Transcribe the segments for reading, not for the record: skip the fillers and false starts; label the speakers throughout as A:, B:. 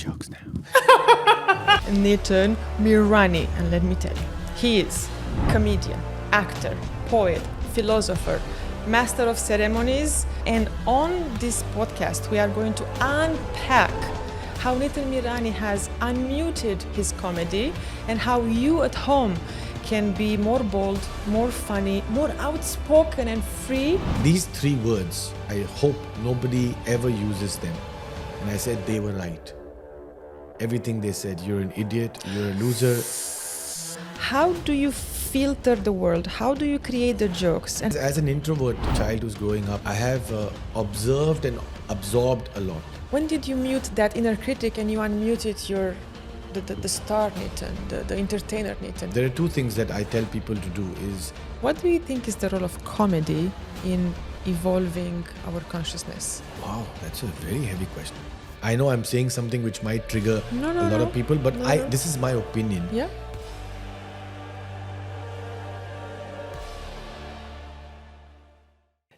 A: jokes now.
B: Nitinn Miranni, and let me tell you, he is comedian, actor, poet, philosopher, master of ceremonies, and on this podcast we are going to unpack how Nitinn Miranni has unmuted his comedy and how you at home can be more bold, more funny, more outspoken and free.
A: These 3 words, I hope nobody ever uses them. And I said they were right. Everything they said, you're an idiot, you're a loser.
B: How do you filter the world? How do you create the jokes? And
A: As an introvert child who's growing up, I have observed and absorbed a lot.
B: when did you mute that inner critic and you unmuted the star Nitinn, the entertainer Nitinn?
A: There are 2 things that I tell people to do is,
B: What do you think is the role of comedy in evolving our consciousness?
A: wow, that's a very heavy question. I know I'm saying something which might trigger
B: No,
A: a lot of people, but
B: No.
A: this is my opinion.
B: Yeah?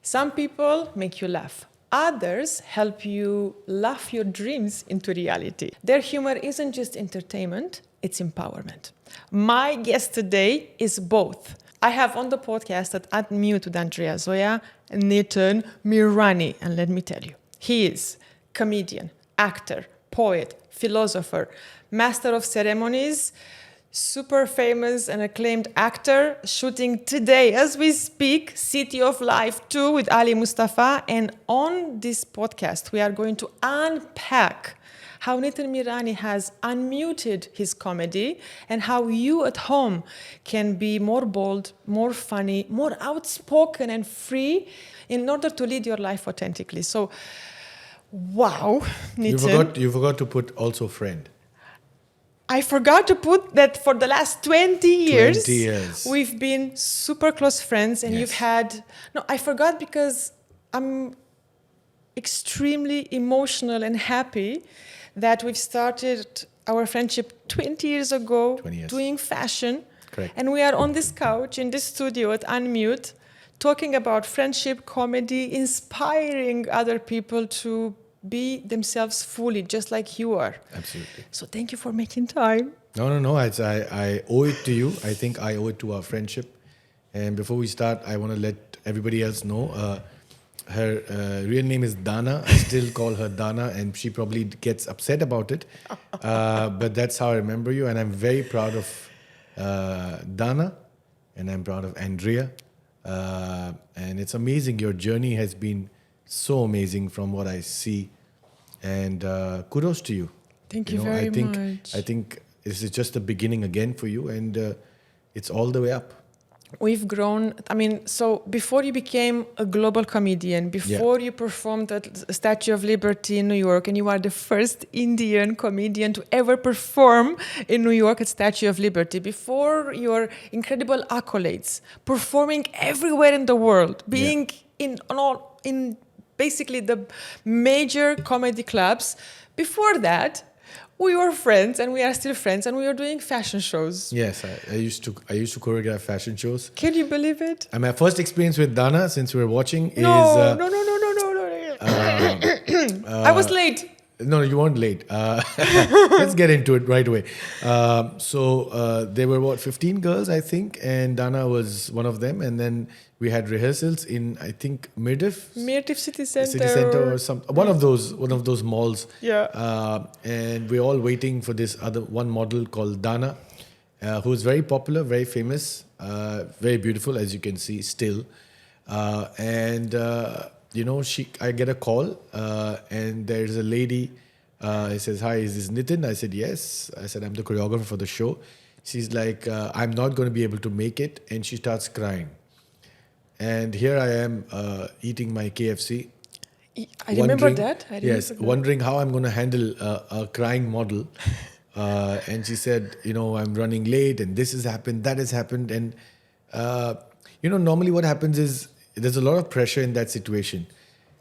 B: Some people make you laugh. Others help you laugh your dreams into reality. Their humor isn't just entertainment, it's empowerment. My guest today is both. I have on the podcast at UnMute with Andrea Zoya, Nitinn Miranni, and let me tell you, he is comedian, actor, poet, philosopher, master of ceremonies, super famous and acclaimed actor, shooting today as we speak City of Life 2 with Ali Mustafa. And on this podcast we are going to unpack how Nitinn Miranni has unmuted his comedy and how you at home can be more bold, more funny, more outspoken and free in order to lead your life authentically. So wow, Nitinn.
A: You forgot to put also friend.
B: I forgot to put that for the last 20 years,
A: 20 years.
B: We've been super close friends and
A: Yes.
B: you've had... No, I forgot because I'm extremely emotional and happy that we've started our friendship 20 years ago
A: 20 years.
B: doing fashion.
A: Correct.
B: And we are on this couch in this studio at UnMute talking about friendship, comedy, inspiring other people to be themselves fully, just like you are.
A: Absolutely.
B: So thank you for making time.
A: No. I owe it to you. I think I owe it to our friendship. And before we start, I want to let everybody else know her real name is Donna. I still call her Donna, and she probably gets upset about it. But that's how I remember you. And I'm very proud of Donna, and I'm proud of Andrea. And it's amazing. Your journey has been so amazing from what I see. And kudos to you.
B: Thank you very much.
A: I think this is just the beginning again for you, and it's all the way up.
B: We've grown. I mean, so before you became a global comedian, before you performed at the Statue of Liberty in New York, and you are the first Indian comedian to ever perform in New York at Statue of Liberty, before your incredible accolades, performing everywhere in the world, being in basically the major comedy clubs. Before that, we were friends, and we are still friends, and we were doing fashion shows.
A: Yes, I used to choreograph fashion shows.
B: Can you believe it?
A: And my first experience with Donna, since we were watching, is
B: No. I was late.
A: No, you weren't late. Let's get into it right away. So there were 15 girls, I think, and Donna was one of them. And then we had rehearsals in, I think, Mirdif
B: City Center.
A: City Center or some one of those malls.
B: Yeah.
A: And we're all waiting for this other one model called Donna, who's very popular, very famous, very beautiful, as you can see still. I get a call, and there's a lady. He says, "Hi, is this Nitinn?" I said, "Yes." I said, "I'm the choreographer for the show." She's like, "I'm not going to be able to make it," and she starts crying. And here I am eating my KFC.
B: I remember that.
A: Wondering how I'm going to handle a crying model. And she said, "I'm running late, and this has happened, that has happened." And normally what happens is there's a lot of pressure in that situation.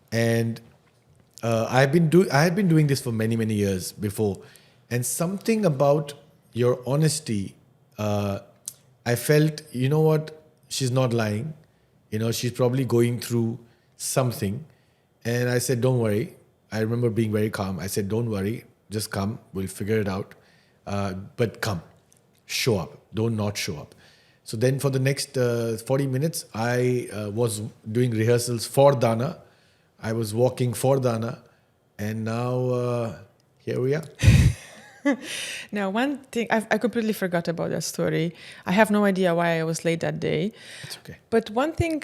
A: And I had been doing this for many, many years before. And something about your honesty, I felt, you know what, she's not lying. She's probably going through something. And I said, don't worry. I remember being very calm. I said, don't worry. just come. We'll figure it out. But come, show up. Don't not show up. So then for the next 40 minutes, I was doing rehearsals for Donna. I was walking for Donna. And now here we are.
B: Now, one thing, I completely forgot about that story. I have no idea why I was late that day.
A: It's okay.
B: But one thing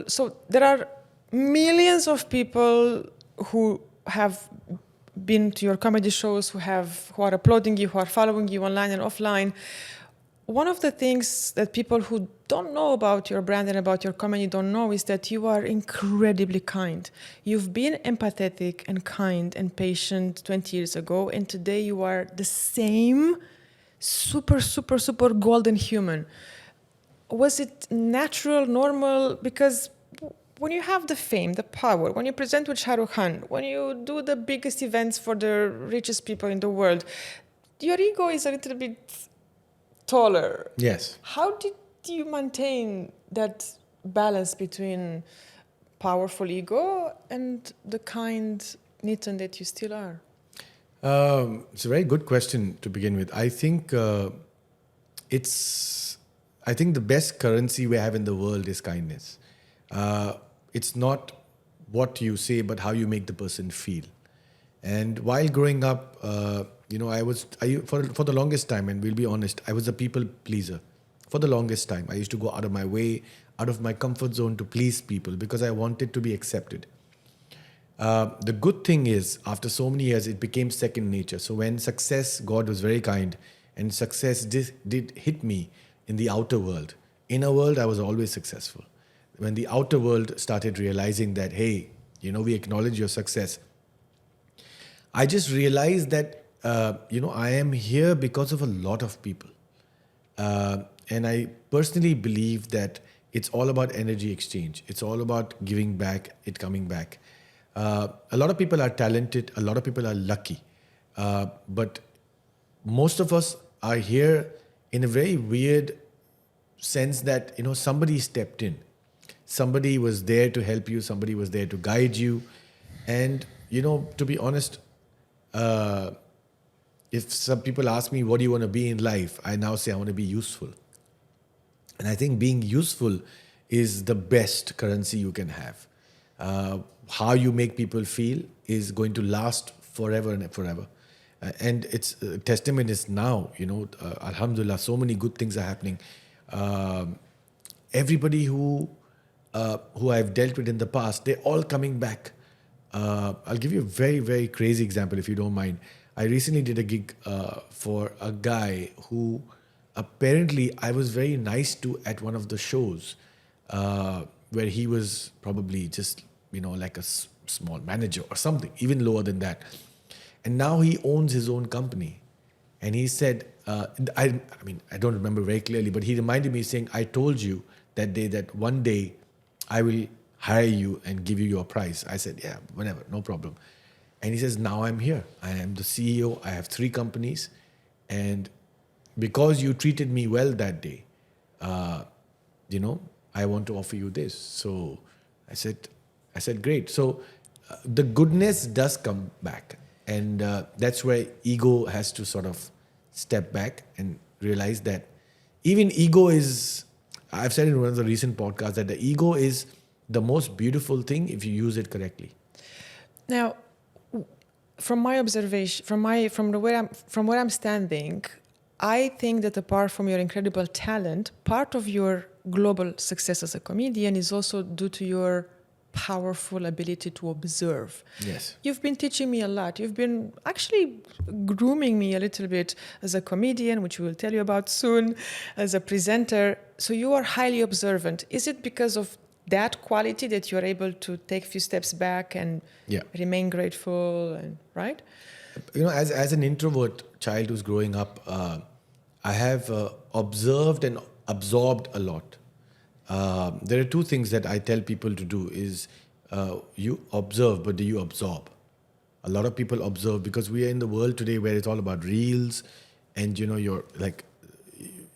B: so there are millions of people who have been to your comedy shows, who are applauding you, who are following you online and offline. One of the things that people who don't know about your brand and about your comedy don't know is that you are incredibly kind. You've been empathetic and kind and patient 20 years ago, and today you are the same super, super, super golden human. Was it natural, normal? Because when you have the fame, the power, when you present with Shah Ruhan, when you do the biggest events for the richest people in the world, your ego is a little bit taller.
A: Yes.
B: How did you maintain that balance between powerful ego and the kind Nitinn that you still are?
A: It's a very good question to begin with. I think the best currency we have in the world is kindness. It's not what you say, but how you make the person feel. And while growing up, for the longest time, and we'll be honest, I was a people pleaser. For the longest time, I used to go out of my way, out of my comfort zone to please people because I wanted to be accepted. The good thing is, after so many years, it became second nature. So when success, God was very kind, and success did hit me in the outer world. Inner world, I was always successful. When the outer world started realizing that, hey, we acknowledge your success, I just realized that, I am here because of a lot of people. And I personally believe that it's all about energy exchange. It's all about giving back, it coming back. A lot of people are talented. A lot of people are lucky. But most of us are here in a very weird sense that, somebody stepped in. Somebody was there to help you. Somebody was there to guide you. And, to be honest, if some people ask me, what do you want to be in life? I now say I want to be useful. And I think being useful is the best currency you can have. How you make people feel is going to last forever and forever. And it's testament is now, Alhamdulillah, so many good things are happening. Everybody who I've dealt with in the past, they're all coming back. I'll give you a very, very crazy example, if you don't mind. I recently did a gig for a guy who apparently I was very nice to at one of the shows where he was probably just, like a small manager or something, even lower than that. And now he owns his own company. And he said, I don't remember very clearly, but he reminded me saying, I told you that day that one day I will hire you and give you your price. I said, yeah, whatever, no problem. And he says, now I'm here. I am the CEO. I have 3 companies. And because you treated me well that day, I want to offer you this. So I said, great. So the goodness does come back. And that's where ego has to sort of step back and realize that even ego is, I've said in one of the recent podcasts that the ego is the most beautiful thing if you use it correctly.
B: Now, from my observation, from where I'm standing, I think that apart from your incredible talent, part of your global success as a comedian is also due to your powerful ability to observe.
A: Yes.
B: You've been teaching me a lot. You've been actually grooming me a little bit as a comedian, which we will tell you about soon, as a presenter. So you are highly observant. Is it because of that quality that you're able to take a few steps back and remain grateful, and right?
A: As an introvert child who's growing up, I have observed and absorbed a lot. There are 2 things that I tell people to do is you observe, but do you absorb? A lot of people observe because we are in the world today where it's all about reels and,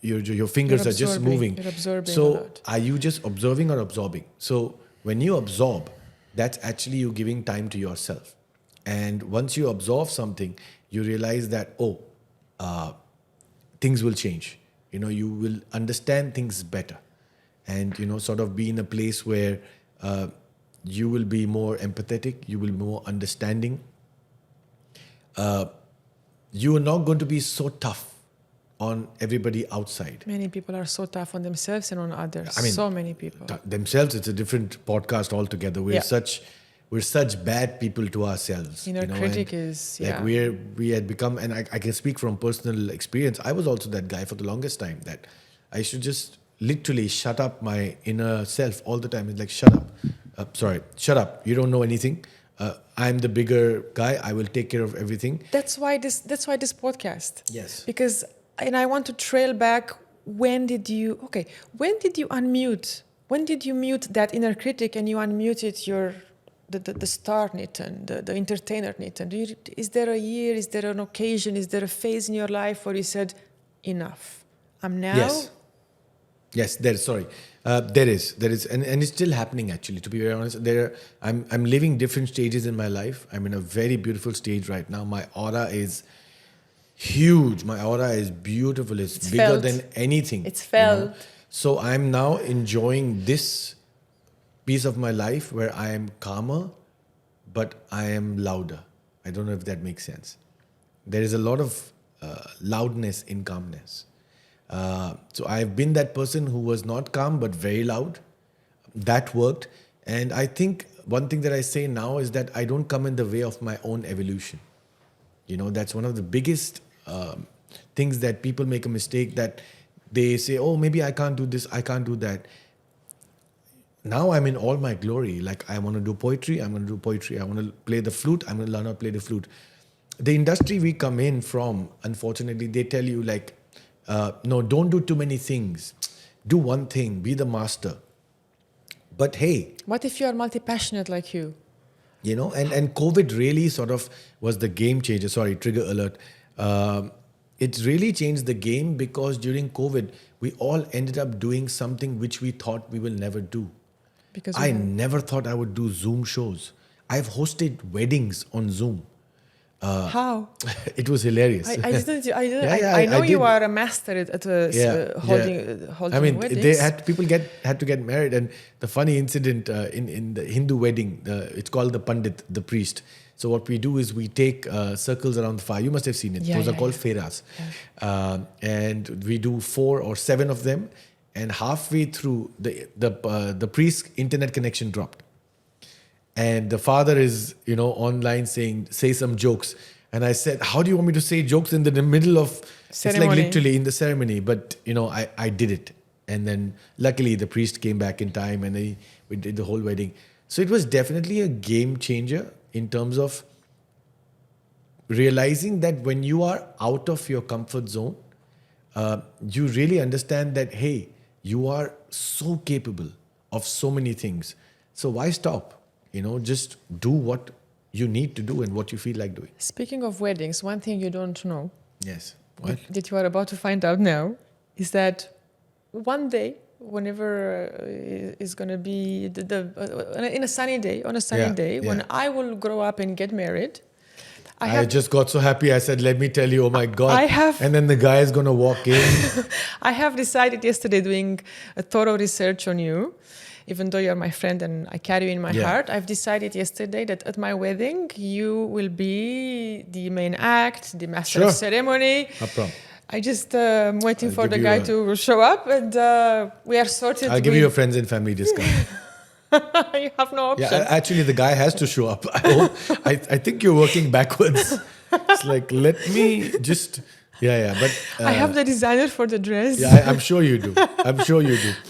A: your fingers are just moving.
B: You're absorbing a
A: so
B: lot.
A: Are you just observing or absorbing? So when you absorb, that's actually you giving time to yourself. And once you absorb something, you realize that, things will change. You will understand things better. And, sort of be in a place where you will be more empathetic, you will be more understanding. You are not going to be so tough on everybody outside.
B: Many people are so tough on themselves and on others.
A: I mean,
B: so many people.
A: Themselves, it's a different podcast altogether. We're such bad people to ourselves.
B: Inner critic is,
A: like we had become, and I can speak from personal experience. I was also that guy for the longest time, that I should just literally shut up my inner self all the time. It's like, shut up. You don't know anything. I'm the bigger guy. I will take care of everything.
B: That's why this podcast.
A: Yes.
B: Because, and I want to trail back. When did you unmute? When did you mute that inner critic and you unmuted the star Nitinn, the entertainer Nitinn? Is there a year? Is there an occasion? Is there a phase in your life where you said, enough? I'm now.
A: Yes, there is, and it's still happening, actually, to be very honest. I'm living different stages in my life. I'm in a very beautiful stage right now. My aura is huge. My aura is beautiful. It's bigger
B: felt.
A: Than anything.
B: It's felt.
A: So I'm now enjoying this piece of my life where I am calmer, but I am louder. I don't know if that makes sense. There is a lot of loudness in calmness. So I've been that person who was not calm but very loud. That worked. And I think one thing that I say now is that I don't come in the way of my own evolution. That's one of the biggest things that people make a mistake, that they say, oh, maybe I can't do this, I can't do that. Now I'm in all my glory. Like, I want to do poetry, I'm going to do poetry. I want to play the flute, I'm going to learn how to play the flute. The industry we come in from, unfortunately, they tell you like, no, don't do too many things. Do one thing, be the master. But hey.
B: What if you are multi-passionate like you?
A: And COVID really sort of was the game changer. Sorry, trigger alert. It really changed the game, because during COVID, we all ended up doing something which we thought we will never do.
B: Because
A: I never thought I would do Zoom shows. I've hosted weddings on Zoom.
B: How?
A: It was hilarious.
B: I didn't. I know you are a master at holding weddings.
A: People had to get married, and the funny incident in the Hindu wedding, it's called the Pandit, the priest. So what we do is we take circles around the fire. You must have seen it. Those are called feras, and we do 4 or 7 of them. And halfway through, the priest's internet connection dropped. And the father is, online saying, say some jokes. And I said, how do you want me to say jokes in the middle of, ceremony. It's like literally in the ceremony. But, I did it. And then luckily the priest came back in time, and we did the whole wedding. So it was definitely a game changer in terms of realizing that when you are out of your comfort zone, you really understand that, hey, you are so capable of so many things. So why stop? Just do what you need to do and what you feel like doing.
B: Speaking of weddings, one thing you don't know.
A: Yes. What?
B: That you are about to find out now is that one day, whenever is going to be in a sunny day, when I will grow up and get married, I
A: just got so happy. I said, let me tell you, oh my God. And then the guy is going to walk in.
B: I have decided yesterday, doing a thorough research on you, even though you're my friend and I carry you in my heart, I've decided yesterday that at my wedding, you will be the main act, the master of ceremony.
A: No problem.
B: I just waiting for the guy to show up, and we are sorted.
A: I'll give you a friends and family discount.
B: You have no option.
A: Yeah, actually, the guy has to show up. I think you're working backwards. It's like, let me just... But
B: I have the designer for the dress.
A: Yeah, I'm sure you do.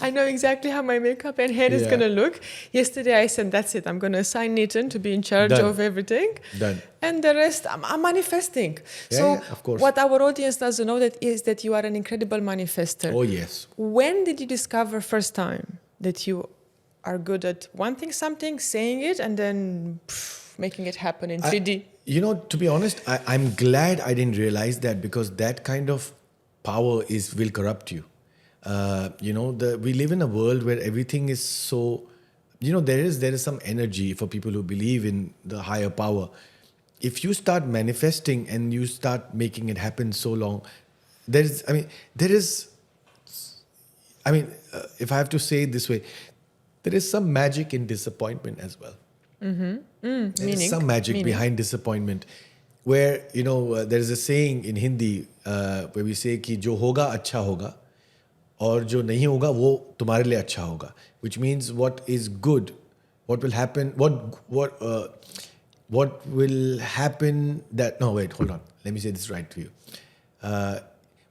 B: I know exactly how my makeup and hair is going to look. Yesterday I said, that's it. I'm going to assign Nitinn to be in charge of everything.
A: Done.
B: And the rest, I'm manifesting.
A: Of course.
B: What our audience doesn't know is that you are an incredible manifestor.
A: Oh, yes.
B: When did you discover first time that you are good at wanting something, saying it, and then making it happen in 3D?
A: To be honest, I'm glad I didn't realize that, because that kind of power will corrupt you. We live in a world where everything is so, there is some energy for people who believe in the higher power. if you start manifesting and you start making it happen so long, if I have to say it this way, there is some magic in disappointment as well. There is some magic behind disappointment, where there is a saying in Hindi where we say कि जो होगा अच्छा होगा और जो नहीं होगा वो तुम्हारे लिए अच्छा होगा, which means what is good, what will happen, what will happen that no wait hold on, let me say this right to you.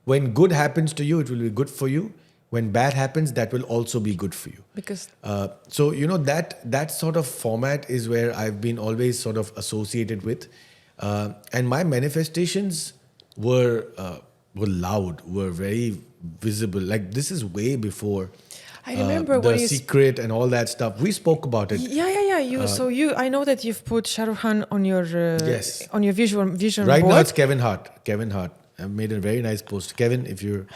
A: When good happens to you, it will be good for you. When bad happens, that will also be good for you.
B: Because
A: so that sort of format is where I've been always sort of associated with, and my manifestations were loud, were very visible. Like this is way before
B: I remember
A: The
B: when you
A: Secret and all that stuff. We spoke about it.
B: I know that you've put Shah Ruhan on your
A: Yes.
B: on your vision
A: Right
B: board.
A: now it's Kevin Hart. I made a very nice post. Kevin, if you're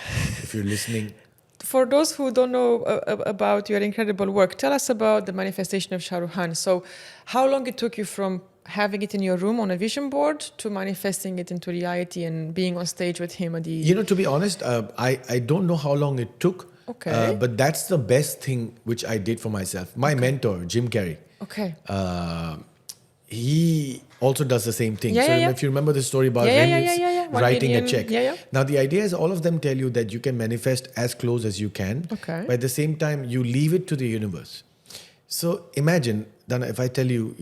A: listening.
B: For those who don't know about your incredible work, tell us about the manifestation of Shah Ruhan. So, how long it took you from having it in your room on a vision board to manifesting it into reality and being on stage with him at the...
A: To be honest, I don't know how long it took.
B: Okay.
A: But that's the best thing which I did for myself. My mentor, Jim Carrey.
B: Okay.
A: He also does the same thing.
B: Yeah.
A: If you remember the story about him, writing a check.
B: Yeah.
A: Now the idea is all of them tell you that you can manifest as close as you can.
B: Okay.
A: But at the same time, you leave it to the universe. So imagine, Donna, if I tell you,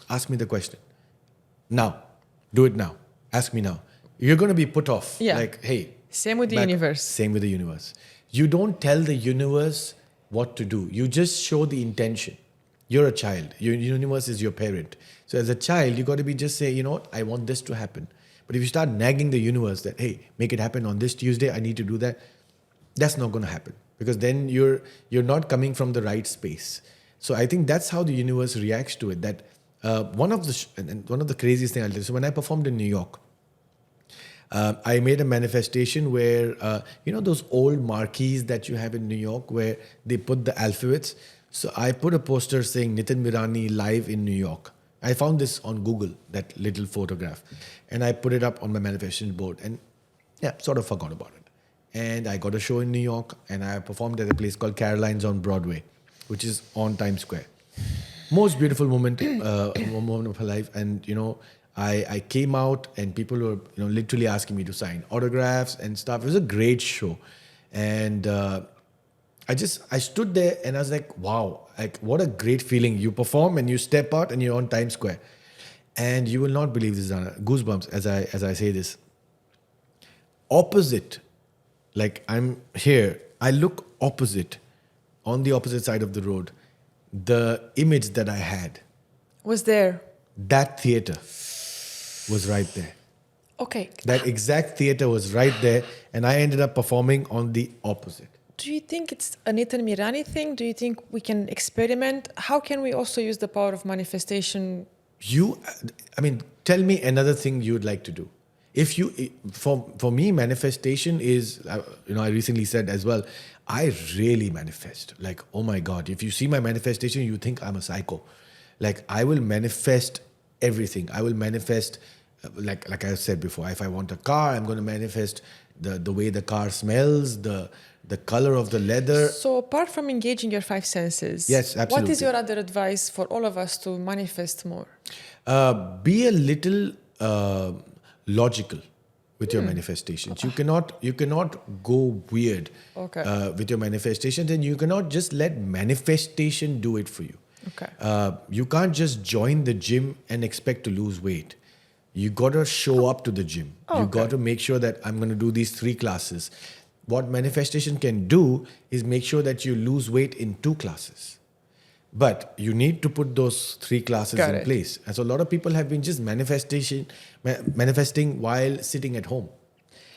A: ask me the question. Now. Do it now. Ask me now. You're going to be put off.
B: Yeah.
A: Like, hey.
B: Same with the universe.
A: Same with the universe. You don't tell the universe what to do. You just show the intention. You're a child. Your universe is your parent. So as a child, you got to be just say, you know what, I want this to happen. But if you start nagging the universe that, hey, make it happen on this Tuesday, I need to do that, that's not going to happen. Because then you're not coming from the right space. So I think that's how the universe reacts to it. That one of the craziest things I'll tell you. So when I performed in New York, I made a manifestation where, those old marquees that you have in New York where they put the alphabets. So I put a poster saying Nitinn Miranni live in New York. I found this on Google, that little photograph. And I put it up on my manifestation board and sort of forgot about it. And I got a show in New York and I performed at a place called Caroline's on Broadway, which is on Times Square. Most beautiful moment of her life. And, I came out and people were, literally asking me to sign autographs and stuff. It was a great show. And I stood there and I was like, wow, like what a great feeling. You perform and you step out and you're on Times Square. And you will not believe this, Donna. Goosebumps as I say this. Opposite, like I'm here, I look opposite, on the opposite side of the road. The image that I had
B: was there.
A: That theater was right there.
B: Okay.
A: That exact theater was right there, and I ended up performing on the opposite.
B: Do you think it's a Nitinn Miranni thing? Do you think we can experiment? How can we also use the power of manifestation?
A: Tell me another thing you'd like to do. For me, manifestation is, I recently said as well, I really manifest. Like, oh my God, if you see my manifestation, you think I'm a psycho. Like, I will manifest everything. I will manifest, like I said before, if I want a car, I'm going to manifest the way the car smells, the color of the leather.
B: So apart from engaging your five senses,
A: yes, absolutely.
B: What is your other advice for all of us to manifest more?
A: Be a little logical with your manifestations. You cannot go weird with your manifestations, and you cannot just let manifestation do it for you.
B: Okay.
A: You can't just join the gym and expect to lose weight. You got to show up to the gym. You got to make sure that I'm going to do these 3 classes. What manifestation can do is make sure that you lose weight in 2 classes. But you need to put those 3 classes in place. And so a lot of people have been just manifesting while sitting at home.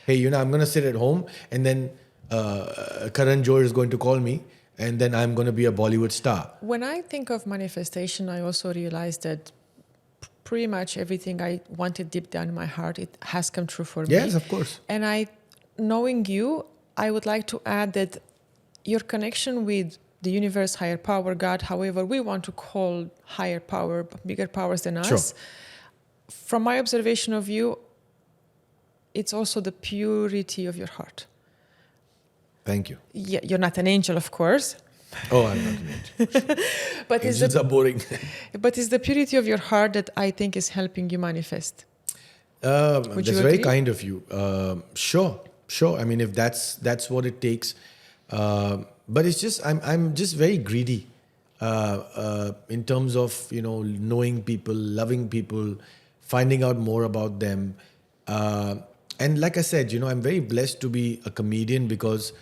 A: Hey, I'm going to sit at home and then Karan Johar is going to call me and then I'm going to be a Bollywood star.
B: When I think of manifestation, I also realize that pretty much everything I wanted deep down in my heart, it has come true for me.
A: Yes, of course.
B: And knowing you, I would like to add that your connection with the universe, higher power, God, however we want to call higher power, bigger powers than us, from my observation of you, it's also the purity of your heart.
A: Thank you.
B: Yeah, you're not an angel, of course,
A: Oh, I'm not an angel.
B: but
A: Angels are boring.
B: but it's the purity of your heart that I think is helping you manifest. Would
A: That's
B: you
A: very
B: agree?
A: kind of you. Sure. I mean, if that's what it takes, but it's just I'm just very greedy in terms of knowing people, loving people, finding out more about them, and like I said, I'm very blessed to be a comedian because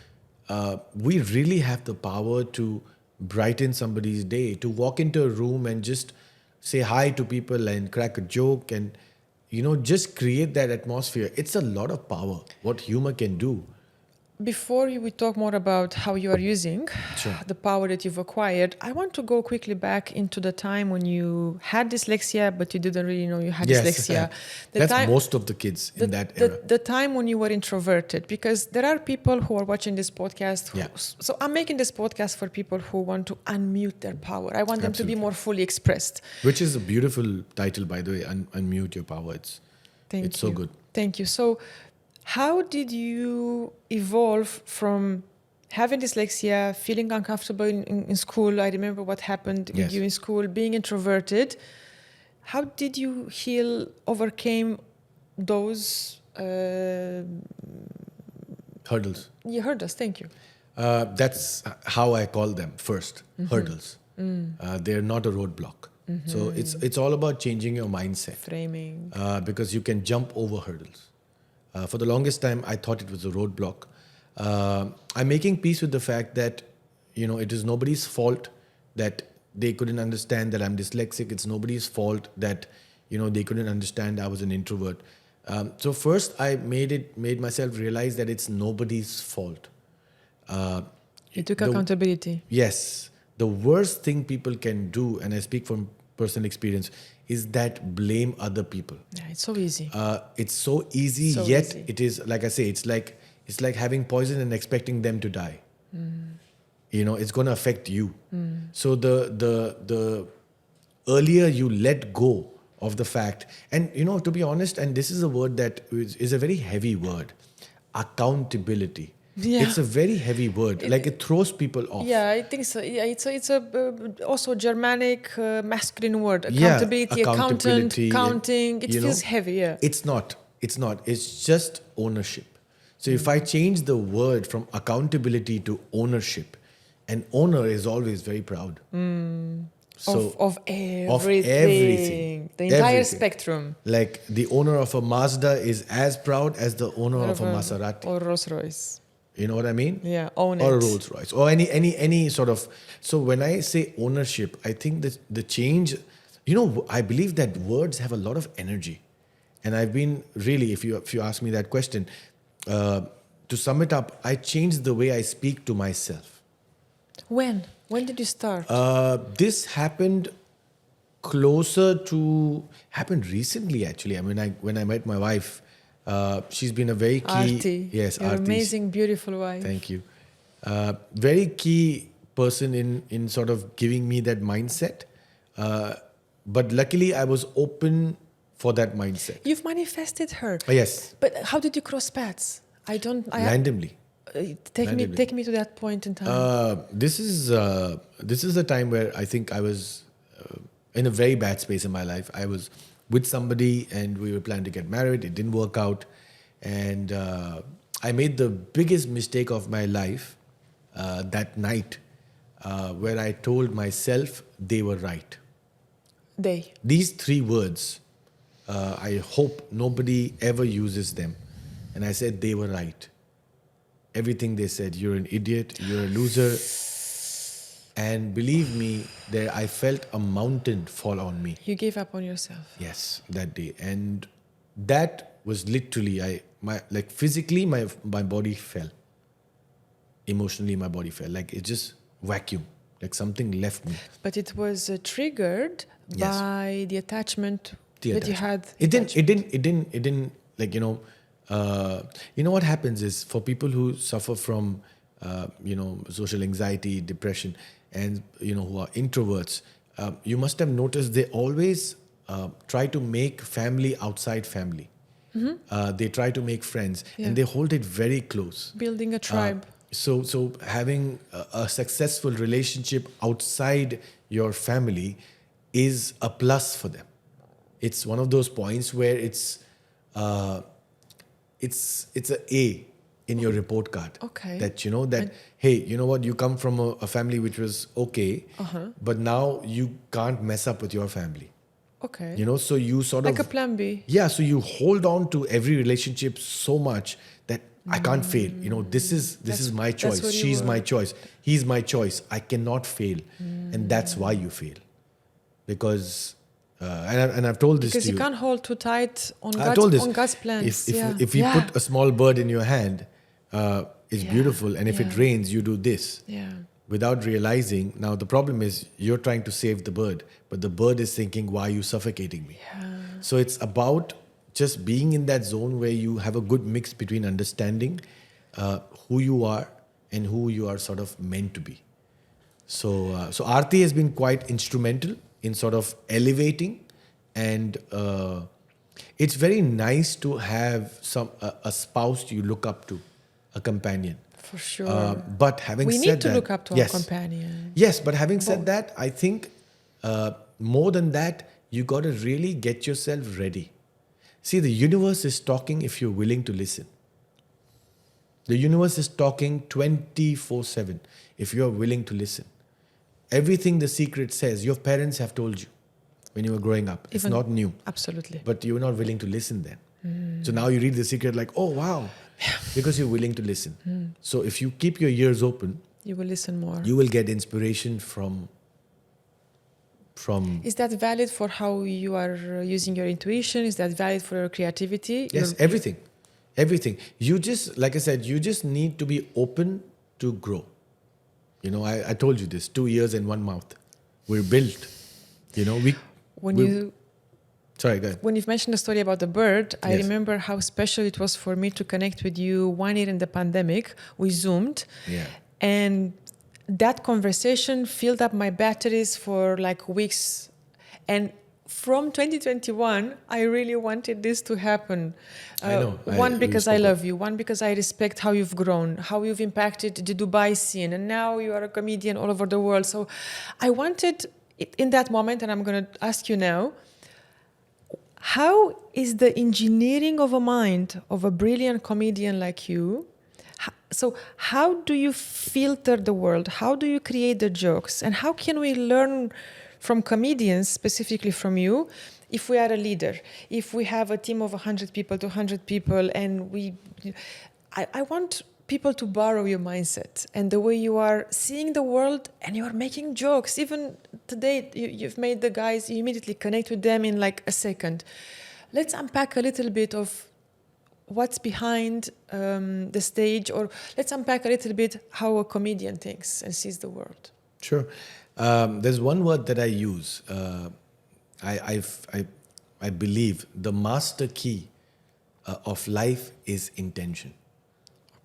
A: we really have the power to brighten somebody's day, to walk into a room and just say hi to people and crack a joke and just create that atmosphere. It's a lot of power what humor can do.
B: Before we talk more about how you are using
A: Sure.
B: the power that you've acquired, I want to go quickly back into the time when you had dyslexia, but you didn't really know you had dyslexia. The
A: That's
B: time,
A: most of the kids in that era.
B: the time when you were introverted, because there are people who are watching this podcast.
A: Yeah.
B: So I'm making this podcast for people who want to unmute their power. I want them to be
A: Absolutely.
B: more fully expressed.
A: Which is a beautiful title, by the way. Unmute your power. It's so good.
B: Thank you. So, how did you evolve from having dyslexia, feeling uncomfortable in school? I remember what happened with
A: Yes.
B: you in school, being introverted. How did you overcame those?
A: Hurdles.
B: You heard us. Thank you.
A: That's how I call them first. Hurdles. They're not a roadblock. So it's all about changing your mindset.
B: Framing.
A: Because you can jump over hurdles. For the longest time, I thought it was a roadblock. I'm making peace with the fact that, it is nobody's fault that they couldn't understand that I'm dyslexic. It's nobody's fault that, they couldn't understand I was an introvert. So first, I made myself realize that it's nobody's fault.
B: You took
A: the-
B: accountability.
A: Yes. The worst thing people can do, and I speak from personal experience, is that blame other people.
B: Yeah, it's so easy.
A: It's so easy,
B: So
A: yet
B: easy.
A: it is, like I say, it's like having poison and expecting them to die. It's going to affect you. So the earlier you let go of the fact, and to be honest, and this is a word that is a very heavy word, accountability.
B: Yeah.
A: It's a very heavy word. Like it throws people off.
B: Yeah, I think so. Yeah, it's a also Germanic masculine word.
A: Yeah,
B: Accountability,
A: accountability,
B: accountant, counting. It feels heavy. Yeah.
A: It's not. It's just ownership. So if I change the word from accountability to ownership, an owner is always very proud. So
B: Of everything.
A: everything.
B: The entire
A: Everything.
B: spectrum.
A: like the owner of a Mazda is as proud as the owner of a Maserati.
B: Or Rolls Royce.
A: You know what I mean?
B: Yeah, own
A: Or a
B: it.
A: Rolls Royce, or any sort of. So when I say ownership, I think that the change, I believe that words have a lot of energy, and I've been really, if you ask me that question, to sum it up, I changed the way I speak to myself.
B: When did you start?
A: This happened happened recently actually. I mean, when I met my wife, she's been a very key.
B: Arti.
A: Yes,
B: Your
A: Arti.
B: amazing, beautiful wife.
A: Thank you. Very key person in sort of giving me that mindset. But luckily, I was open for that mindset.
B: You've manifested her.
A: Yes,
B: But how did you cross paths?
A: randomly.
B: Take me to that point in time.
A: This is the time where I think I was in a very bad space in my life. I was with somebody and we were planning to get married. It didn't work out, and I made the biggest mistake of my life that night, where I told myself they were right. These 3 words, I hope nobody ever uses them. And I said they were right. Everything they said, you're an idiot, you're a loser. And believe me, I felt a mountain fall on me.
B: You gave up on yourself.
A: Yes, that day. And that was literally, physically, my body fell. Emotionally, my body fell. Like it just vacuum. Like something left me.
B: But it was triggered
A: Yes.
B: by the attachment that you had.
A: It didn't like, what happens is for people who suffer from, social anxiety, depression, and, who are introverts, you must have noticed they always try to make family outside family. They try to make friends,
B: Yeah.
A: and they hold it very close.
B: Building a tribe.
A: So having a successful relationship outside your family is a plus for them. It's one of those points where it's a A in your report card.
B: Okay.
A: That that hey, you know what, you come from a family which was okay, but now you can't mess up with your family.
B: Okay.
A: So you sort
B: Like
A: of
B: a plan B.
A: yeah, so you hold on to every relationship so much that I can't fail. This is my choice.
B: what you
A: She's my
B: were-
A: choice. He's my choice. I cannot fail, and that's why you fail. Because and I've told this
B: Because
A: to
B: you
A: you.
B: can't hold too tight on
A: I told this.
B: God's plans.
A: If you put a small bird in your hand, it's
B: Yeah.
A: beautiful, and if it
B: Yeah.
A: rains, you do this.
B: Yeah.
A: Without realizing, now the problem is you're trying to save the bird, but the bird is thinking, why are you suffocating me? So it's about just being in that zone where you have a good mix between understanding who you are and who you are sort of meant to be. So Aarti has been quite instrumental in sort of elevating, and it's very nice to have a spouse you look up to, a companion.
B: For sure.
A: But having
B: We
A: said
B: need to
A: that,
B: look up to
A: yes,
B: our companion.
A: Yes, but having said that, I think more than that, you got to really get yourself ready. See, the universe is talking if you're willing to listen. The universe is talking 24/7 if you're willing to listen. Everything The Secret says, your parents have told you when you were growing up. It's
B: Even-
A: not new,
B: Absolutely.
A: but you're not willing to listen then. So now you read The Secret like, oh, wow, because you're willing to listen. So if you keep your ears open,
B: You will listen more.
A: you will get inspiration from
B: Is that valid for how you are using your intuition? Is that valid for your creativity?
A: yes, everything. You just, like I said, you just need to be open to grow. I told you this, 2 ears and 1 mouth. We're built. Sorry, go ahead.
B: When you've mentioned the story about the bird, I
A: Yes.
B: remember how special it was for me to connect with you 1 year in the pandemic. We Zoomed.
A: Yeah.
B: And that conversation filled up my batteries for like weeks. And from 2021, I really wanted this to happen.
A: I know.
B: One,
A: we
B: because I
A: spoke
B: love you. One, because I respect how you've grown, how you've impacted the Dubai scene. And now you are a comedian all over the world. So I wanted, in that moment, and I'm going to ask you now, how is the engineering of a mind of a brilliant comedian like you? So how do you filter the world? How do you create the jokes? And how can we learn from comedians, specifically from you, if we are a leader, if we have a team of 100 people, 200 people, and I want people to borrow your mindset and the way you are seeing the world, and you are making jokes. Even today, you've made the guys, you immediately connect with them in like a second. Let's unpack a little bit of what's behind the stage, or let's unpack a little bit how a comedian thinks and sees the world.
A: Sure. There's one word that I use. I believe the master key of life is intention.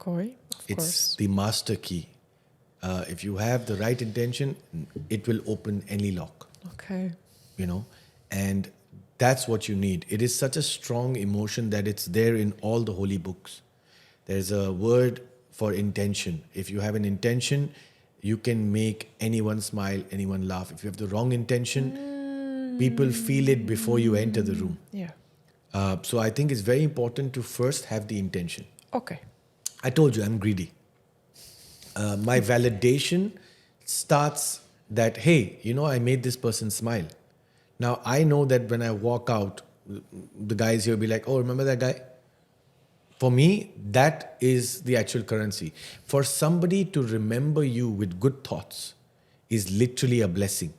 B: Okay, of course.
A: It's the master key. If you have the right intention, it will open any lock.
B: Okay.
A: And that's what you need. It is such a strong emotion that it's there in all the holy books. There's a word for intention. If you have an intention, you can make anyone smile, anyone laugh. If you have the wrong intention, people feel it before you enter the room.
B: Yeah.
A: So I think it's very important to first have the intention.
B: Okay.
A: I told you I'm greedy. My validation starts that, hey, I made this person smile. Now, I know that when I walk out, the guys here will be like, oh, remember that guy? For me, that is the actual currency. For somebody to remember you with good thoughts is literally a blessing.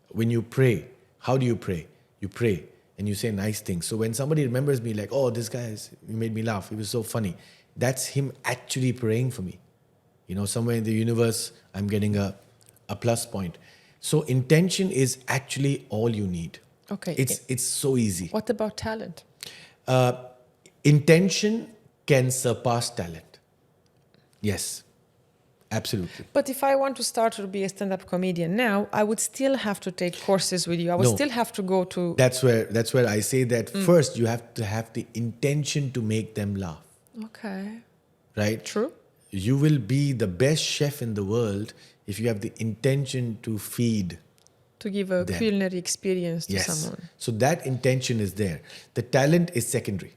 A: When you pray, how do you pray? You pray and you say nice things. So when somebody remembers me like, oh, this guy he made me laugh, he was so funny, that's him actually praying for me. Somewhere in the universe, I'm getting a plus point. So intention is actually all you need.
B: Okay.
A: It's so easy.
B: What about talent?
A: Intention can surpass talent. Yes. Absolutely.
B: But if I want to start to be a stand-up comedian now, I would still have to take courses with you. I would
A: No.
B: still have to go to...
A: That's where I say that first you have to have the intention to make them laugh,
B: Okay.
A: right?
B: True.
A: You will be the best chef in the world if you have the intention to feed.
B: To give a
A: Them.
B: culinary experience to
A: Yes.
B: someone.
A: So that intention is there. The talent is secondary.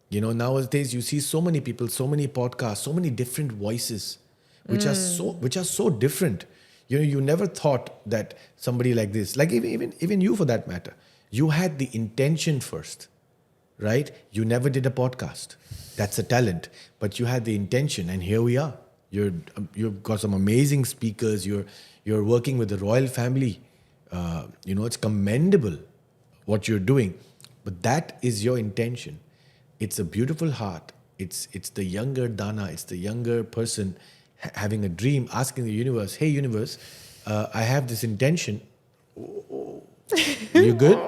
A: You know, nowadays you see so many people, so many podcasts, so many different voices, which are so different. You know, you never thought that somebody like this, like even you for that matter, you had the intention first, right? You never did a podcast. That's a talent, but you had the intention, and here we are. You've got some amazing speakers. You're working with the royal family. You know, it's commendable what you're doing, but that is your intention. It's a beautiful heart. It's the younger Donna. It's the younger person having a dream, asking the universe, "Hey, universe, I have this intention. You good?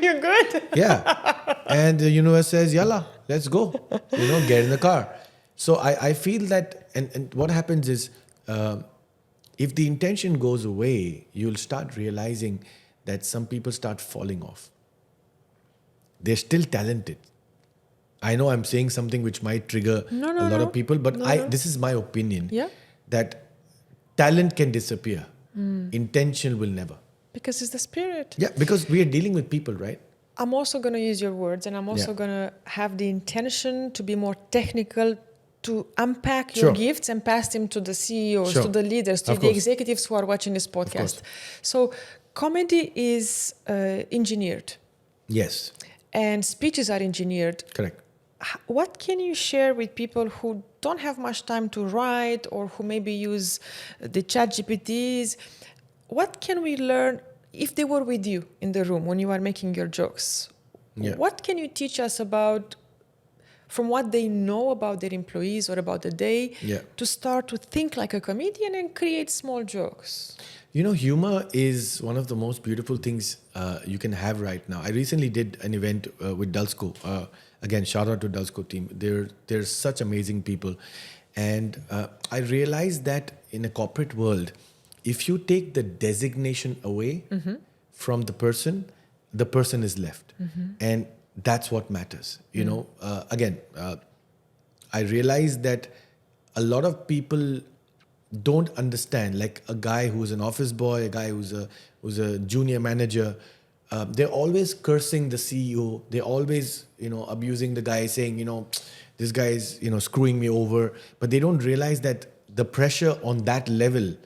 B: You're good.
A: Yeah." And the universe says, "Yalla, let's go. You know, get in the car." So I feel that, and what happens is, if the intention goes away, you'll start realizing that some people start falling off. They're still talented. I know I'm saying something which might trigger a lot of people, but this is my opinion.
B: Yeah.
A: That talent can disappear. Intention will never.
B: Because it's the spirit.
A: Yeah, because we are dealing with people, right?
B: I'm also going to use your words, and I'm also going to have the intention to be more technical, to unpack your gifts and pass them to the CEOs, to the leaders, to the executives who are watching this podcast. So comedy is engineered.
A: Yes.
B: And speeches are engineered.
A: Correct.
B: What can you share with people who don't have much time to write, or who maybe use the chat GPTs? What can we learn if they were with you in the room when you are making your jokes?
A: Yeah.
B: What can you teach us about, from what they know about their employees or about the day, to start to think like a comedian and create small jokes?
A: You know, humor is one of the most beautiful things you can have right now. I recently did an event with Dulsco. Again, shout out to Dulsco team. They're such amazing people. And I realized that in a corporate world, if you take the designation away from the person is left. And that's what matters. You know, again, I realized that a lot of people don't understand, like a guy who's an office boy, a guy who's a junior manager, they're always cursing the CEO. They're always, you know, abusing the guy, saying, you know, this guy is, you know, screwing me over. But they don't realize that the pressure on that level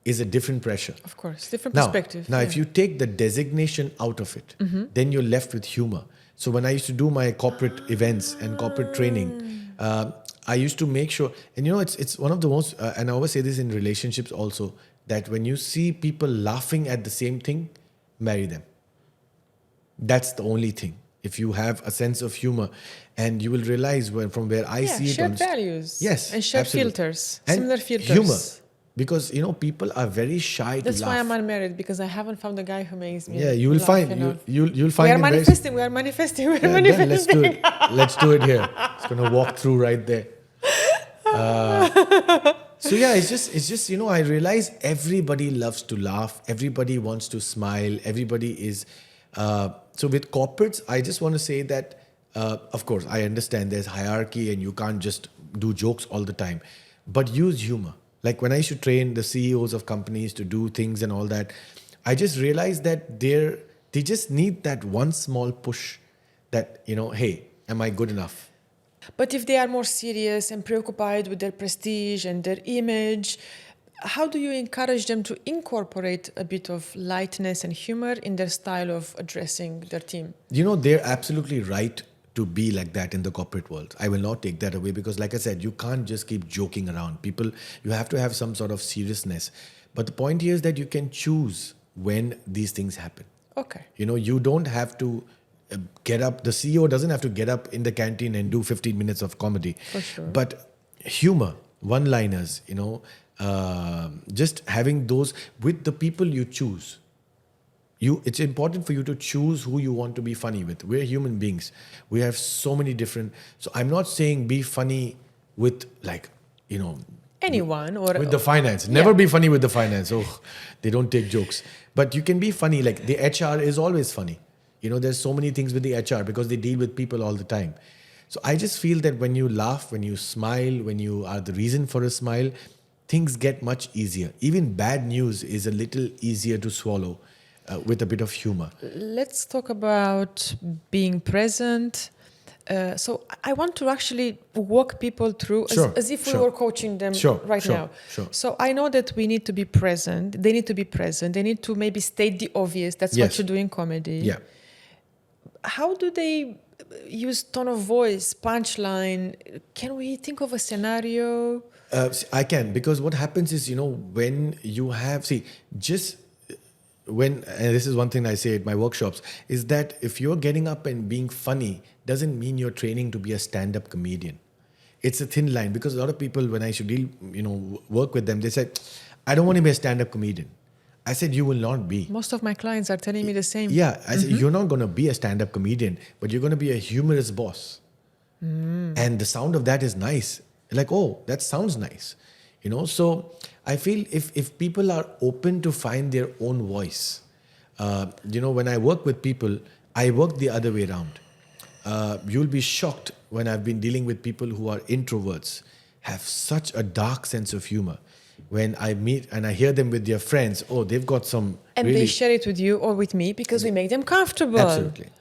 A: is a different pressure.
B: Of course, different perspective.
A: Now, if you take the designation out of it, then you're left with humor. So when I used to do my corporate events and corporate training, I used to make sure, and you know, it's one of the most, and I always say this in relationships also, that when you see people laughing at the same thing, marry them. That's the only thing. If you have a sense of humor, and you will realize from where I see it.
B: Shared values.
A: Yes,
B: and shared
A: absolutely.
B: filters,
A: and
B: similar filters.
A: Humor. Because, you know, people are very shy to laugh.
B: That's why I'm unmarried, because I haven't found a guy who makes me.
A: Yeah, you will
B: laugh
A: find
B: enough.
A: you'll find.
B: We are manifesting. We are manifesting. We are
A: then
B: manifesting.
A: let's do it. Let's do it here. It's gonna walk through right there. So yeah, it's just you know, I realize everybody loves to laugh. Everybody wants to smile. Everybody is. So with corporates, I just want to say that, of course, I understand there's hierarchy and you can't just do jokes all the time, but use humor. Like when I used to train the CEOs of companies to do things and all that, I just realized that they just need that one small push that, you know, hey, am I good enough?
B: But if they are more serious and preoccupied with their prestige and their image, how do you encourage them to incorporate a bit of lightness and humor in their style of addressing their team?
A: You know, they're absolutely right to be like that in the corporate world. I will not take that away, because like I said, you can't just keep joking around. People, you have to have some sort of seriousness. But the point here is that you can choose when these things happen.
B: Okay.
A: You know, you don't have to get up. The CEO doesn't have to get up in the canteen and do 15 minutes of comedy.
B: For sure.
A: But humor, one-liners, you know, just having those with the people you choose. It's important for you to choose who you want to be funny with. We're human beings. We have so many different. So I'm not saying be funny with, like, you know,
B: anyone or
A: with the finance. Never be funny with the finance. Oh, they don't take jokes. But you can be funny. Like the HR is always funny. You know, there's so many things with the HR because they deal with people all the time. So I just feel that when you laugh, when you smile, when you are the reason for a smile, things get much easier. Even bad news is a little easier to swallow with a bit of humor.
B: Let's talk about being present. So I want to actually walk people through as if we were coaching them right now.
A: Sure.
B: So I know that we need to be present. They need to be present. They need to maybe state the obvious. That's what you do in comedy.
A: Yeah.
B: How do they use tone of voice, punchline? Can we think of a scenario?
A: I can, because what happens is, when you have, and this is one thing I say at my workshops, is that if you're getting up and being funny, doesn't mean you're training to be a stand-up comedian. It's a thin line, because a lot of people, when I should work with them, they said, I don't want to be a stand-up comedian. I said, you will not be.
B: Most of my clients are telling me the same.
A: Yeah, I said, you're not going to be a stand-up comedian, but you're going to be a humorous boss. And the sound of that is nice. Like, oh, that sounds nice. So I feel if people are open to find their own voice, when I work with people, I work the other way around. You'll be shocked when I've been dealing with people who are introverts, have such a dark sense of humor. When I meet and I hear them with their friends, oh, they've got some
B: and they share it with you or with me because we make them comfortable.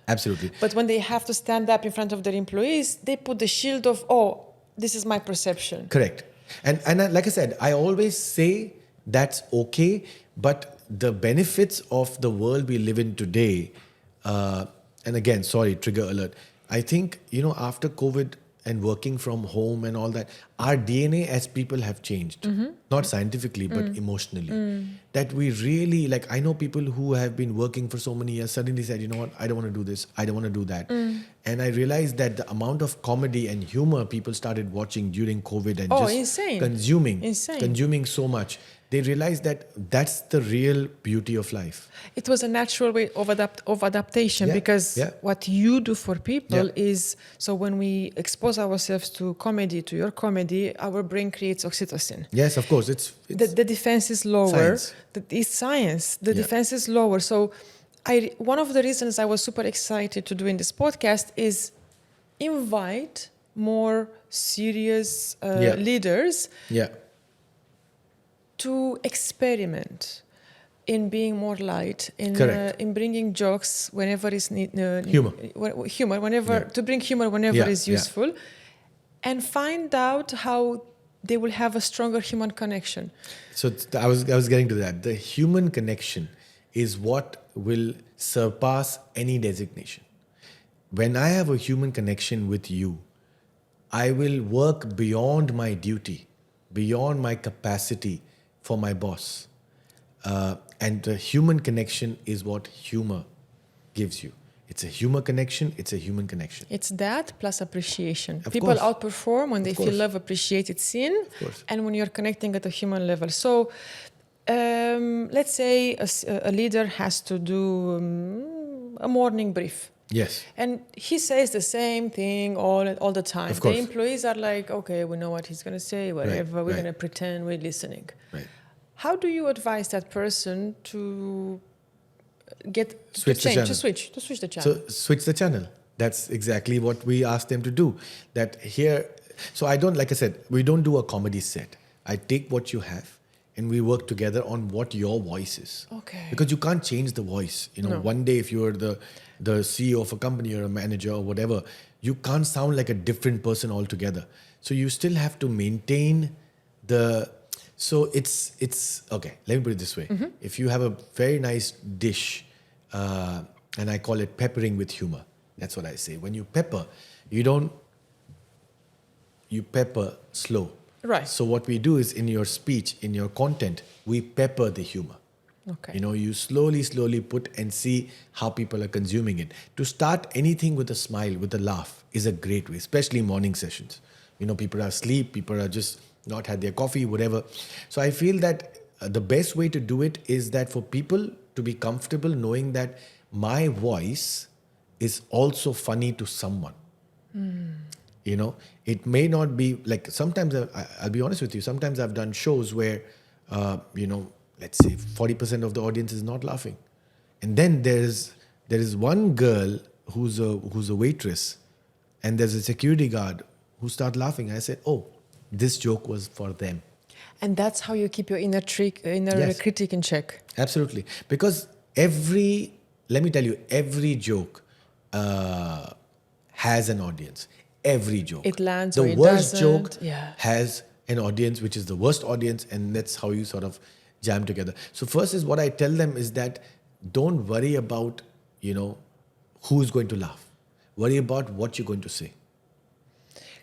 A: Absolutely.
B: But when they have to stand up in front of their employees, they put the shield of, oh, this is my perception.
A: Correct. And like I said, I always say that's okay, but the benefits of the world we live in today, and again, sorry, trigger alert. I think, after COVID and working from home and all that, our DNA as people have changed. Not scientifically, but emotionally. That we really, I know people who have been working for so many years suddenly said, you know what, I don't want to do this, I don't want to do that. And I realized that the amount of comedy and humor people started watching during COVID and consuming so much, they realized that that's the real beauty of life.
B: It was a natural way of adaptation because what you do for people is, so when we expose ourselves to comedy, to your comedy, our brain creates oxytocin.
A: Yes, of course. It's
B: the defense is lower.
A: Science.
B: It's science. The defense is lower. So one of the reasons I was super excited to do in this podcast is invite more serious leaders to experiment in being more light, in bringing jokes whenever is humor whenever to bring humor whenever is useful, and find out how they will have a stronger human connection.
A: So I was getting to that. The human connection is what will surpass any designation. When I have a human connection with you, I will work beyond my duty, beyond my capacity for my boss. And the human connection is what humor gives you. It's a humor connection. It's a human connection.
B: It's that plus appreciation. People outperform when they feel love, appreciated, seen, and when you're connecting at a human level. So let's say a leader has to do a morning brief.
A: Yes.
B: And he says the same thing all the time. The employees are like, okay, we know what he's going to say, whatever. We're going to pretend we're listening.
A: Right.
B: How do you advise that person to switch the channel?
A: So switch the channel. That's exactly what we ask them to do. That here, so I don't, like I said, we don't do a comedy set. I take what you have and we work together on what your voice is.
B: Okay.
A: Because you can't change the voice. One day if you're the CEO of a company or a manager or whatever, you can't sound like a different person altogether. So you still have to maintain so it's okay, let me put it this way. If you have a very nice dish, and I call it peppering with humor. That's what I say. When you pepper, you pepper slow.
B: Right.
A: So what we do is in your speech, in your content, we pepper the humor.
B: Okay.
A: You slowly put and see how people are consuming it. To start anything with a smile, with a laugh is a great way, especially morning sessions. People are asleep, people are just not had their coffee, whatever. So I feel that the best way to do it is that for people to be comfortable knowing that my voice is also funny to someone. You know, it may not be like sometimes I'll be honest with you. Sometimes I've done shows where, you know, let's say 40% of the audience is not laughing, and then there is one girl who's a waitress, and there's a security guard who start laughing. I said, oh, this joke was for them.
B: And that's how you keep your inner
A: Yes.
B: critic in check.
A: Absolutely, because let me tell you, every joke has an audience. Every joke.
B: It lands
A: the
B: or it
A: worst
B: doesn't.
A: joke
B: Yeah.
A: has an audience, which is the worst audience, and that's how you sort of jam together. So first is what I tell them is that don't worry about, you know, who's going to laugh. Worry about what you're going to say.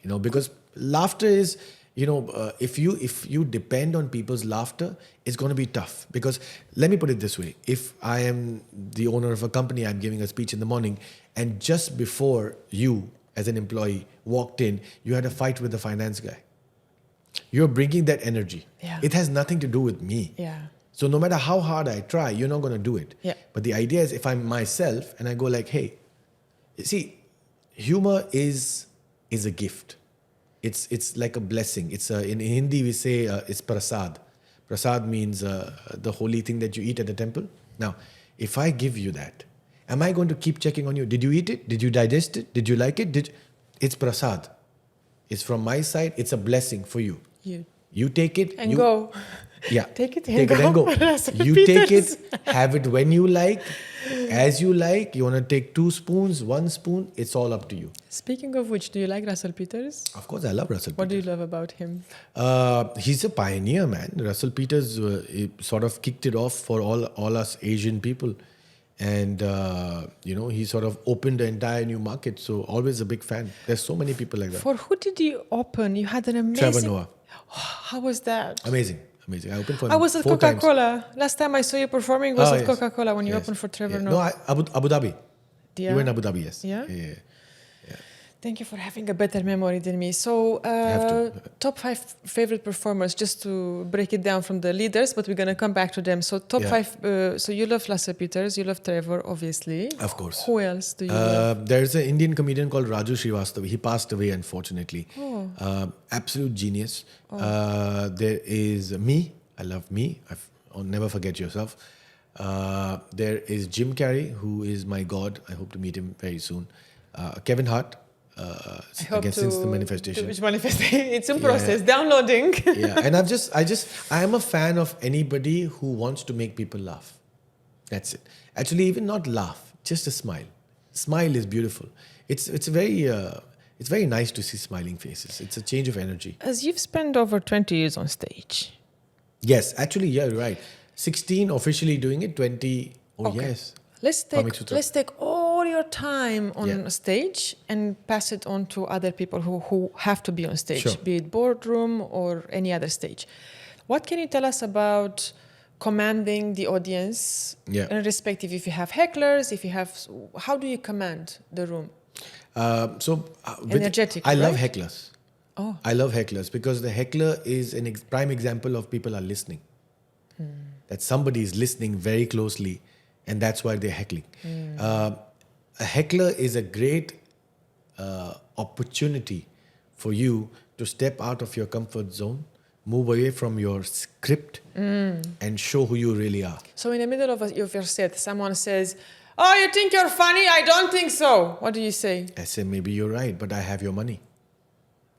A: You know, because laughter is, you know, if you depend on people's laughter, it's going to be tough. Because let me put it this way: if I am the owner of a company, I'm giving a speech in the morning, and just before you, as an employee, walked in, you had a fight with the finance guy. You're bringing that energy.
B: Yeah.
A: It has nothing to do with me.
B: Yeah.
A: So no matter how hard I try, you're not going to do it.
B: Yeah.
A: But the idea is if I'm myself and I go like, hey, see, humor is a gift. It's like a blessing. It's in Hindi we say it's prasad. Prasad means the holy thing that you eat at the temple. Now, if I give you that, am I going to keep checking on you? Did you eat it? Did you digest it? Did you like it? It's prasad. It's from my side. It's a blessing for you. You take it
B: And go.
A: Yeah.
B: Take it
A: Take
B: and
A: it and
B: go.
A: go.
B: Russell
A: You
B: Peters.
A: take it, have it when you like, as you like. You want to take 2 spoons, 1 spoon, it's all up to you.
B: Speaking of which, do you like Russell Peters?
A: Of course, I love Russell
B: What do
A: Peters.
B: you love about him?
A: He's a pioneer, man. Russell Peters he sort of kicked it off for all us Asian people. And, you know, he sort of opened the entire new market. So always a big fan. There's so many people like that.
B: For who did you open? You had an amazing...
A: Trevor Noah.
B: How was that?
A: Amazing. I opened for him
B: I was at
A: 4 times.
B: Coca-Cola. Last time I saw you performing was
A: Oh,
B: at
A: yes.
B: Coca-Cola when you
A: Yes.
B: opened for Trevor
A: Yeah.
B: Noah.
A: No, Abu Dhabi.
B: Yeah.
A: You were in Abu Dhabi, yes.
B: Yeah?
A: Yeah.
B: Thank you for having a better memory than me. So,
A: Have to.
B: top 5 favorite performers, just to break it down from the leaders, but we're going to come back to them. So, top
A: Yeah.
B: 5. So, you love Russell Peters, you love Trevor, obviously.
A: Of course.
B: Who else do you love?
A: There's an Indian comedian called Raju Srivastava. He passed away, unfortunately.
B: Oh.
A: Absolute genius. There is me. I love me. I'll never forget yourself. There is Jim Carrey, who is my god. I hope to meet him very soon. Kevin Hart. Again, since the manifestation.
B: Which manifestation? It's in process. Downloading.
A: Yeah, and I am a fan of anybody who wants to make people laugh. That's it. Actually, even not laugh, just a smile. Smile is beautiful. It's very nice to see smiling faces. It's a change of energy.
B: As you've spent over 20 years on stage.
A: Yes, actually, yeah, you're right. 16 officially doing it, 20. Oh,
B: Okay.
A: yes.
B: Let's
A: Comic Sutra.
B: take all your time on
A: Yeah.
B: stage and pass it on to other people who have to be on stage,
A: Sure.
B: be it boardroom or any other stage. What can you tell us about commanding the audience,
A: Yeah.
B: irrespective if you have hecklers, how do you command the room? Energetic,
A: I love
B: right?
A: hecklers.
B: Oh.
A: I love hecklers because the heckler is a prime example of people are listening. That somebody is listening very closely, and that's why they're heckling. A heckler is a great opportunity for you to step out of your comfort zone, move away from your script, and show who you really are.
B: So in the middle of your set, someone says, "Oh, you think you're funny? I don't think so." What do you say?
A: I say, maybe you're right, but I have your money.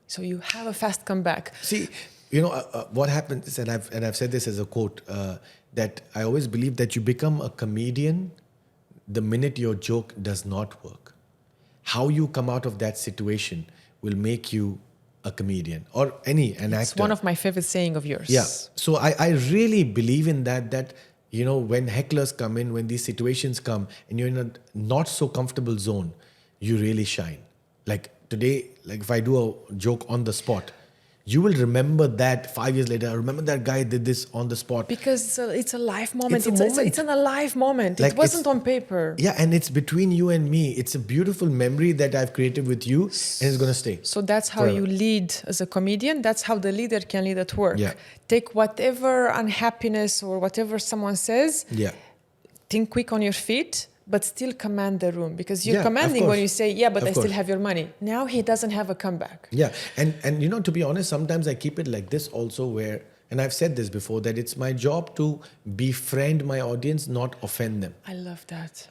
B: So you have a fast comeback.
A: See, you know, what happens, and I've said this as a quote, that I always believe that you become a comedian the minute your joke does not work. How you come out of that situation will make you a comedian or an actor.
B: It's one of my favorite saying of yours.
A: Yeah. So I really believe in that, you know, when hecklers come in, when these situations come and you're in a not so comfortable zone, you really shine. Like today, like if I do a joke on the spot, you will remember that 5 years later. I remember that guy did this on the spot.
B: Because it's a live moment.
A: It's a moment.
B: It's an alive moment.
A: Like
B: it wasn't
A: it's-
B: on paper.
A: Yeah, and it's between you and me. It's a beautiful memory that I've created with you, and it's going to stay.
B: So that's how
A: Forever.
B: you lead as a comedian. That's how the leader can lead at work.
A: Yeah.
B: Take whatever unhappiness or whatever someone says,
A: Yeah.
B: think quick on your feet, but still command the room, because you're
A: Yeah, of
B: commanding when
A: course.
B: you say, yeah, but
A: Of
B: I still
A: course.
B: have your money. Now he doesn't have a comeback.
A: Yeah, and to be honest, sometimes I keep it like this also, where, and I've said this before, that it's my job to befriend my audience, not offend them.
B: I love that.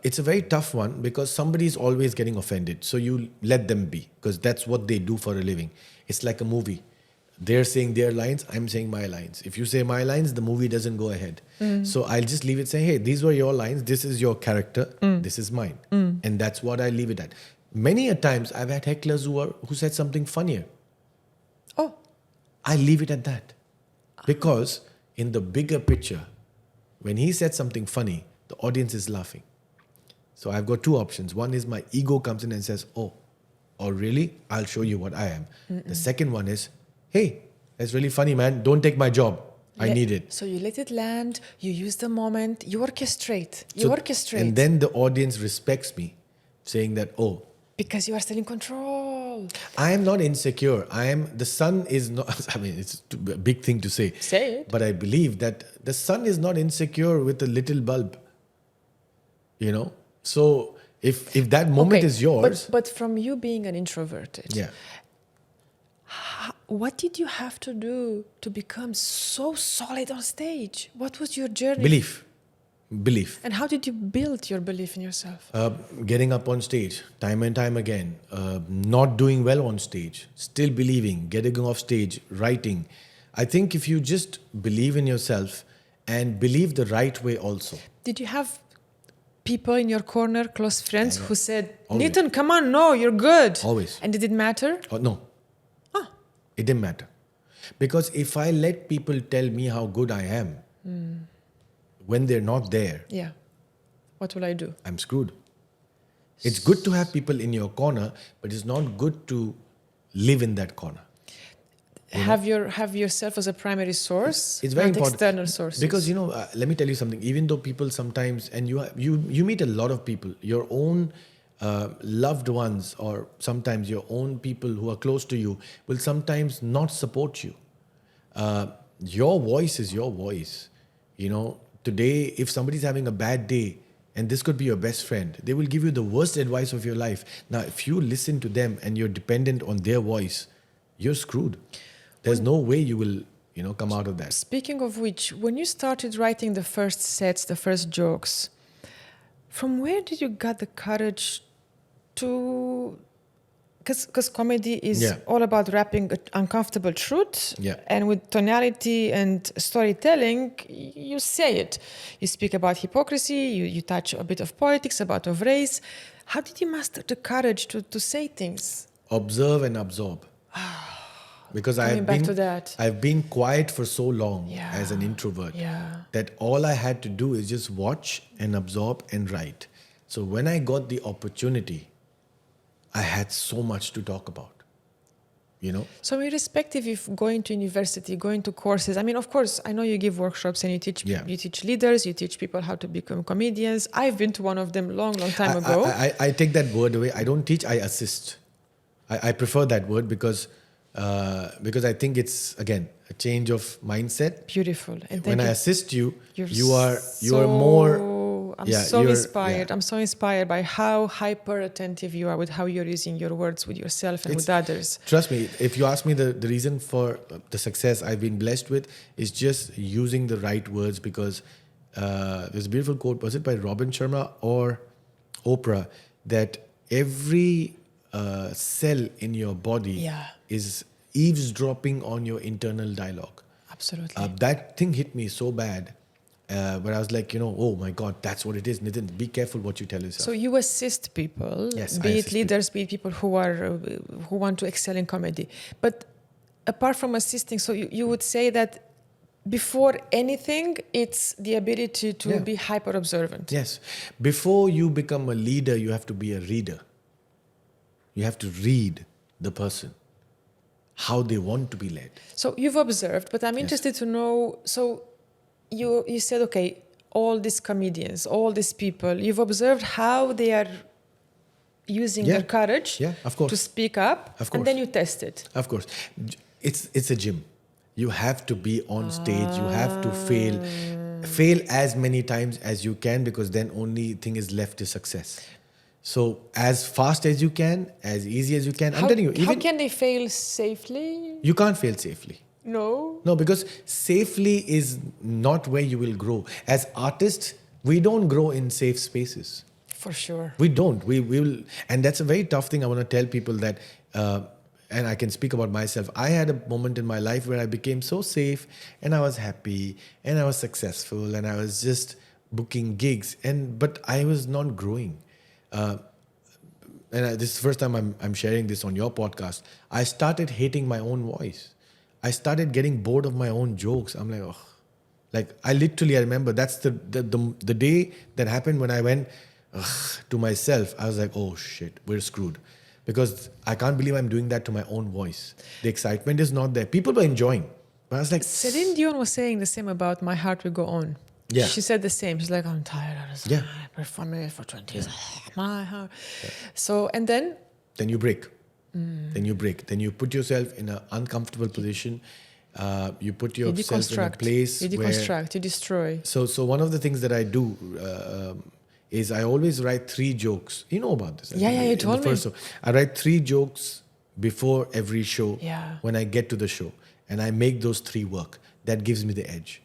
A: It's a very tough one because somebody is always getting offended. So you let them be, because that's what they do for a living. It's like a movie. They're saying their lines, I'm saying my lines. If you say my lines, the movie doesn't go ahead. So I'll just leave it saying, hey, these were your lines, this is your character, this is mine. And that's what I leave it at. Many a times I've had hecklers who said something funnier.
B: Oh,
A: I leave it at that. Because in the bigger picture, when he said something funny, the audience is laughing. So I've got two options. One is my ego comes in and says, oh really? I'll show you what I am. The second one is, hey, that's really funny, man. Don't take my job. I need it.
B: So you let it land, you use the moment, you orchestrate.
A: And then the audience respects me, saying that, oh,
B: because you are still in control.
A: I am not insecure. The sun is not, I mean, it's a big thing to say.
B: Say it.
A: But I believe that the sun is not insecure with a little bulb. You know? So if that moment is yours.
B: But from you being an introverted,
A: Yeah.
B: what did you have to do to become so solid on stage? What was your journey?
A: Belief.
B: And how did you build your belief in yourself?
A: Getting up on stage time and time again, not doing well on stage, still believing, getting off stage, writing. I think if you just believe in yourself and believe the right way also.
B: Did you have people in your corner, close friends, who said,
A: Always.
B: Nitinn, come on, no, you're good?
A: Always.
B: And did it matter?
A: Oh, no. It didn't matter. Because if I let people tell me how good I am, when they're not there,
B: Yeah. What will I do?
A: I'm screwed. It's good to have people in your corner, but it's not good to live in that corner.
B: Have yourself as a primary source,
A: It's very
B: not
A: important.
B: external sources.
A: Because, let me tell you something. Even though people sometimes, and you meet a lot of people, your own loved ones, or sometimes your own people who are close to you will sometimes not support you. Your voice is your voice. Today, if somebody's having a bad day, and this could be your best friend, they will give you the worst advice of your life. Now, if you listen to them and you're dependent on their voice, you're screwed. There's no way you will, come out of that.
B: Speaking of which, when you started writing the first sets, the first jokes, from where did you get the courage to... Because comedy is all about wrapping uncomfortable truth, and with tonality and storytelling, you say it. You speak about hypocrisy, you touch a bit of politics, of race. How did you master the courage to say things?
A: Observe and absorb. Because I've been quiet for so long as an introvert that all I had to do is just watch and absorb and write. So when I got the opportunity, I had so much to talk about,
B: So irrespective of going to university, going to courses, I mean, of course, I know you give workshops and you teach leaders, you teach people how to become comedians. I've been to one of them long time ago.
A: I take that word away. I don't teach, I assist. I prefer that word because I think it's, again, a change of mindset.
B: Beautiful. And
A: when I assist you, you are more...
B: I'm so inspired. I'm so inspired by how hyper attentive you are with how you're using your words with yourself and with others.
A: Trust me, if you ask me the reason for the success I've been blessed with is just using the right words, because there's a beautiful quote, was it by Robin Sharma or Oprah, that every cell in your body is eavesdropping on your internal dialogue.
B: Absolutely.
A: That thing hit me so bad. Where I was like, oh my God, that's what it is. Nitinn, be careful what you tell yourself.
B: So you assist people,
A: yes,
B: be it leaders, be it people who want to excel in comedy. But apart from assisting, so you would say that before anything, it's the ability to be hyper observant.
A: Yes. Before you become a leader, you have to be a reader. You have to read the person, how they want to be led.
B: So you've observed, but I'm interested to know, so you said, okay, all these comedians, all these people, you've observed how they are using their courage
A: of course.
B: to speak up, and then you test it.
A: Of course. It's a gym. You have to be on stage. You have to fail. Fail as many times as you can, because then only thing is left is success. So as fast as you can, as easy as you can. I'm telling you,
B: How
A: even
B: can they fail safely?
A: you can't fail safely.
B: No.
A: No, because safely is not where you will grow. As artists, we don't grow in safe spaces.
B: For sure.
A: We don't. We will, and that's a very tough thing. I want to tell people that, and I can speak about myself. I had a moment in my life where I became so safe, and I was happy, and I was successful, and I was just booking gigs, but I was not growing. This is the first time I'm sharing this on your podcast. I started hating my own voice. I started getting bored of my own jokes. I'm like, oh, I remember that's the day that happened when I went to myself. I was like, oh shit, we're screwed, because I can't believe I'm doing that to my own voice. The excitement is not there. People were enjoying, but I was like,
B: Celine Dion was saying the same about My Heart Will Go On.
A: Yeah.
B: She said the same. She's like, I'm tired.
A: Yeah.
B: I performed it for 20 years. My heart. Yeah. So, and then
A: you break. Then you break. Then you put yourself in an uncomfortable position. You put yourself in a place
B: you deconstruct, you destroy.
A: So one of the things that I do is I always write 3 jokes. You know about this?
B: Yeah, you told me.
A: I write 3 jokes before every show.
B: Yeah.
A: When I get to the show, and I make those 3 work. That gives me the edge.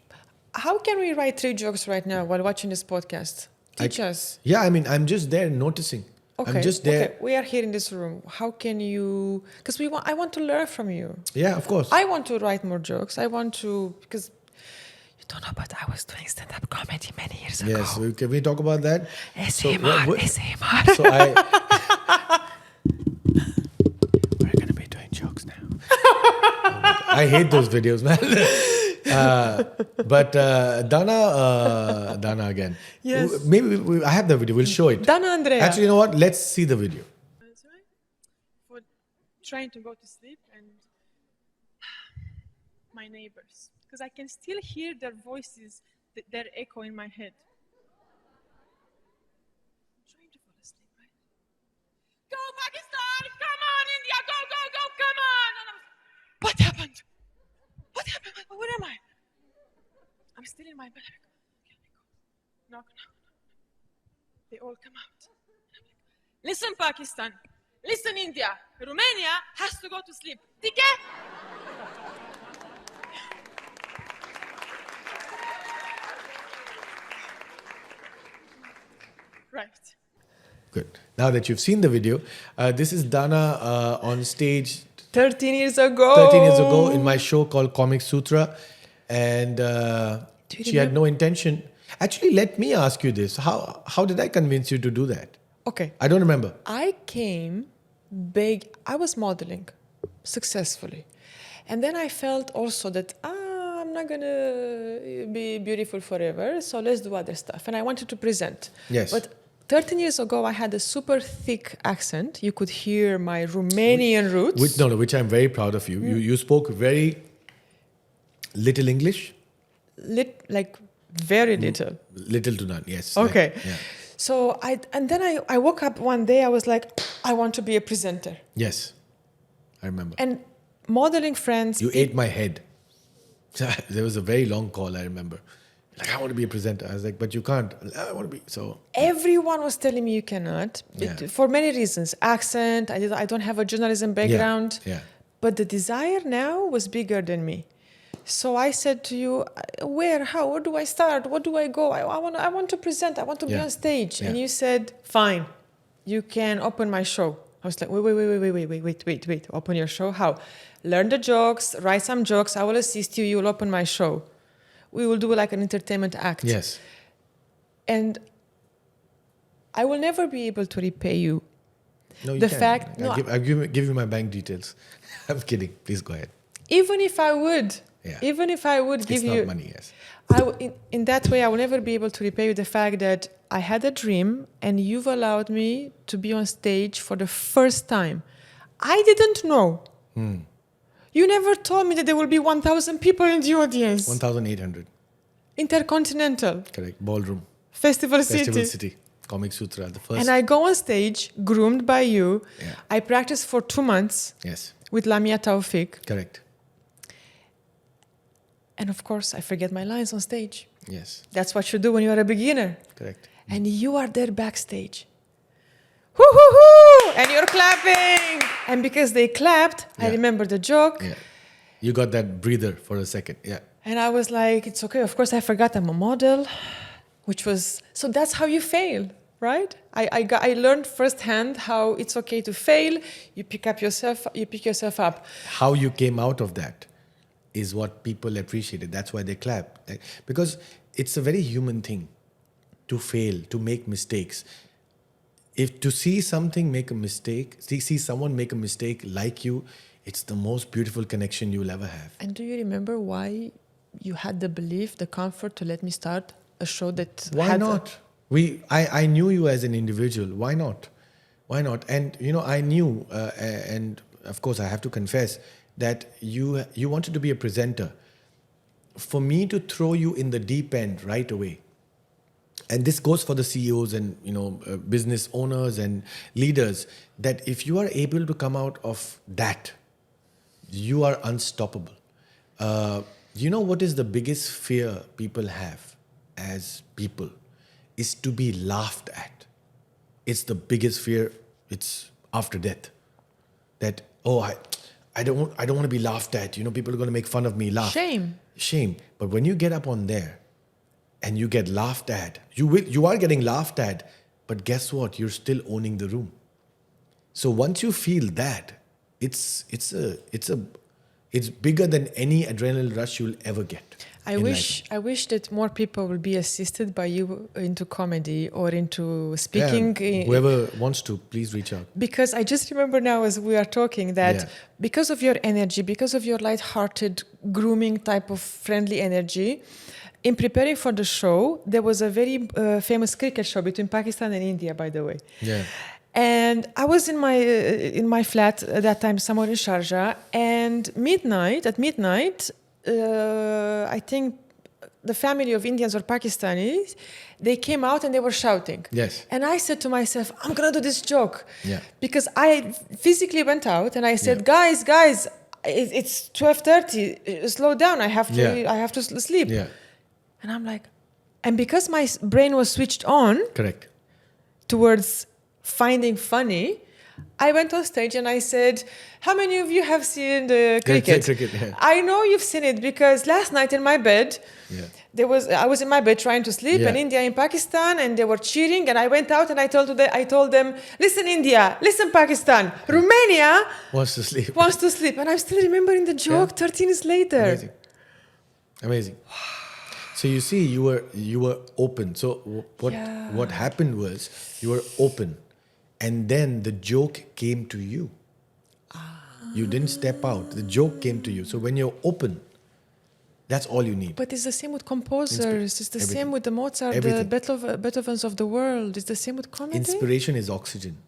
B: How can we write 3 jokes right now while watching this podcast? Teach us.
A: Yeah, I mean, I'm just there noticing.
B: Okay.
A: I'm just there.
B: Okay. We are here in this room. How can you? Because I want to learn from you.
A: Yeah, of course.
B: I want to write more jokes. I want to, because you don't know, but I was doing stand-up comedy many years ago.
A: Yes, can we talk about that?
B: SMR.
A: So we're gonna be doing jokes now. I hate those videos, man. But Donna again.
B: Yes.
A: Maybe I have the video. We'll show it.
B: Donna Andrea.
A: Actually, you know what? Let's see the video.
C: For trying to go to sleep, and my neighbors, because I can still hear their voices, their echo in my head. I'm trying to fall asleep, right? Go Pakistan! Come on, India! Go, go, go! Come on! And what happened? What happened? Where am I? I'm still in my bed. Okay, knock, knock. They all come out. Listen, Pakistan. Listen, India. Romania has to go to sleep. Tika? Right.
A: Good. Now that you've seen the video, this is Donna on stage
B: 13 years ago.
A: 13 years ago in my show called Comic Sutra. And she had no intention. Actually, let me ask you this. How did I convince you to do that?
B: Okay.
A: I don't remember.
B: I came big. I was modeling successfully. And then I felt also that, I'm not going to be beautiful forever, so let's do other stuff. And I wanted to present.
A: Yes.
B: But 13 years ago, I had a super thick accent. You could hear my Romanian roots.
A: Which I'm very proud of you. You spoke very little English.
B: Very little.
A: Little to none, yes.
B: Okay.
A: Yeah.
B: So then I woke up one day, I was like, I want to be a presenter.
A: Yes, I remember.
B: And modeling friends.
A: You ate my head. There was a very long call, I remember. Like, I want to be a presenter. I was like, but you can't. I want to be, so.
B: Everyone was telling me you cannot, for many reasons. Accent, I don't have a journalism background.
A: Yeah.
B: But the desire now was bigger than me. So I said to you, how, where do I start? Where do I go? I want to present, I want to be on stage.
A: Yeah.
B: And you said, fine, you can open my show. I was like, wait, open your show? How? Learn the jokes, write some jokes, I will assist you, you will open my show. We will do like an entertainment act.
A: Yes.
B: And I will never be able to repay you.
A: No, you
B: the
A: can.
B: fact,
A: I'll give you my bank details. I'm kidding. Please go ahead.
B: Even if I would give you...
A: It's not money, yes.
B: In that way, I will never be able to repay you the fact that I had a dream and you've allowed me to be on stage for the first time. I didn't know. You never told me that there will be 1,000 people in the audience.
A: 1,800.
B: Intercontinental.
A: Correct. Ballroom.
B: Festival City.
A: Comic Sutra, the first.
B: And I go on stage, groomed by you.
A: Yeah.
B: I practice for 2 months.
A: Yes.
B: With Lamia Taufik.
A: Correct.
B: And of course, I forget my lines on stage.
A: Yes.
B: That's what you do when you are a beginner.
A: Correct.
B: And you are there backstage. Hoo hoo hoo! And you're clapping. And because they clapped, I
A: Yeah.
B: remember the joke.
A: Yeah. You got that breather for a second. Yeah.
B: And I was like, it's okay. Of course, I forgot I'm a model, which was, so that's how you fail, right? I learned firsthand how it's okay to fail. You pick yourself up.
A: How you came out of that is what people appreciated. That's why they clap. Because it's a very human thing to fail, to make mistakes. If to see something make a mistake, see someone make a mistake like you, it's the most beautiful connection you'll ever have.
B: And do you remember why you had the belief, the comfort to let me start a show that
A: Why
B: had
A: not? I knew you as an individual. Why not? Why not? And I knew, and of course I have to confess that you wanted to be a presenter. For me to throw you in the deep end right away, and this goes for the CEOs and business owners and leaders, that if you are able to come out of that, you are unstoppable. What is the biggest fear people have as people is to be laughed at. It's the biggest fear. It's after death. That I don't want to be laughed at. People are going to make fun of me. Laugh. Shame. But when you get up on there and you get laughed at, you are getting laughed at, but guess what? You're still owning the room. So once you feel that, it's bigger than any adrenaline rush you'll ever get.
B: I wish that more people will be assisted by you into comedy or into speaking.
A: Yeah, whoever wants to, please reach out.
B: Because I just remember now as we are talking that because of your energy, because of your light-hearted, grooming type of friendly energy, in preparing for the show, there was a very famous cricket show between Pakistan and India, by the way.
A: Yeah.
B: And I was in my flat at that time, somewhere in Sharjah, and at midnight, I think the family of Indians or Pakistanis, they came out and they were shouting.
A: Yes.
B: And I said to myself, I'm going to do this joke.
A: Yeah.
B: Because I physically went out and I said, guys, it's 12:30. Slow down. I have to sleep.
A: Yeah.
B: And I'm like, and because my brain was switched on
A: Correct.
B: towards finding funny, I went on stage and I said, how many of you have seen the cricket?
A: Yeah.
B: I know you've seen it because last night in my bed, I was in my bed trying to sleep, and India in Pakistan, and they were cheering, and I went out and I told them, listen India, listen Pakistan, Romania
A: wants to sleep.
B: And I'm still remembering the joke 13 years later.
A: Amazing. So you see, you were open. So what happened was you were open. And then the joke came to you. You didn't step out. The joke came to you. So when you're open, that's all you need.
B: But it's the same with composers. It's the same with the Mozart,
A: Everything.
B: the Beethovens of the world. It's the same with comedy.
A: Inspiration is oxygen.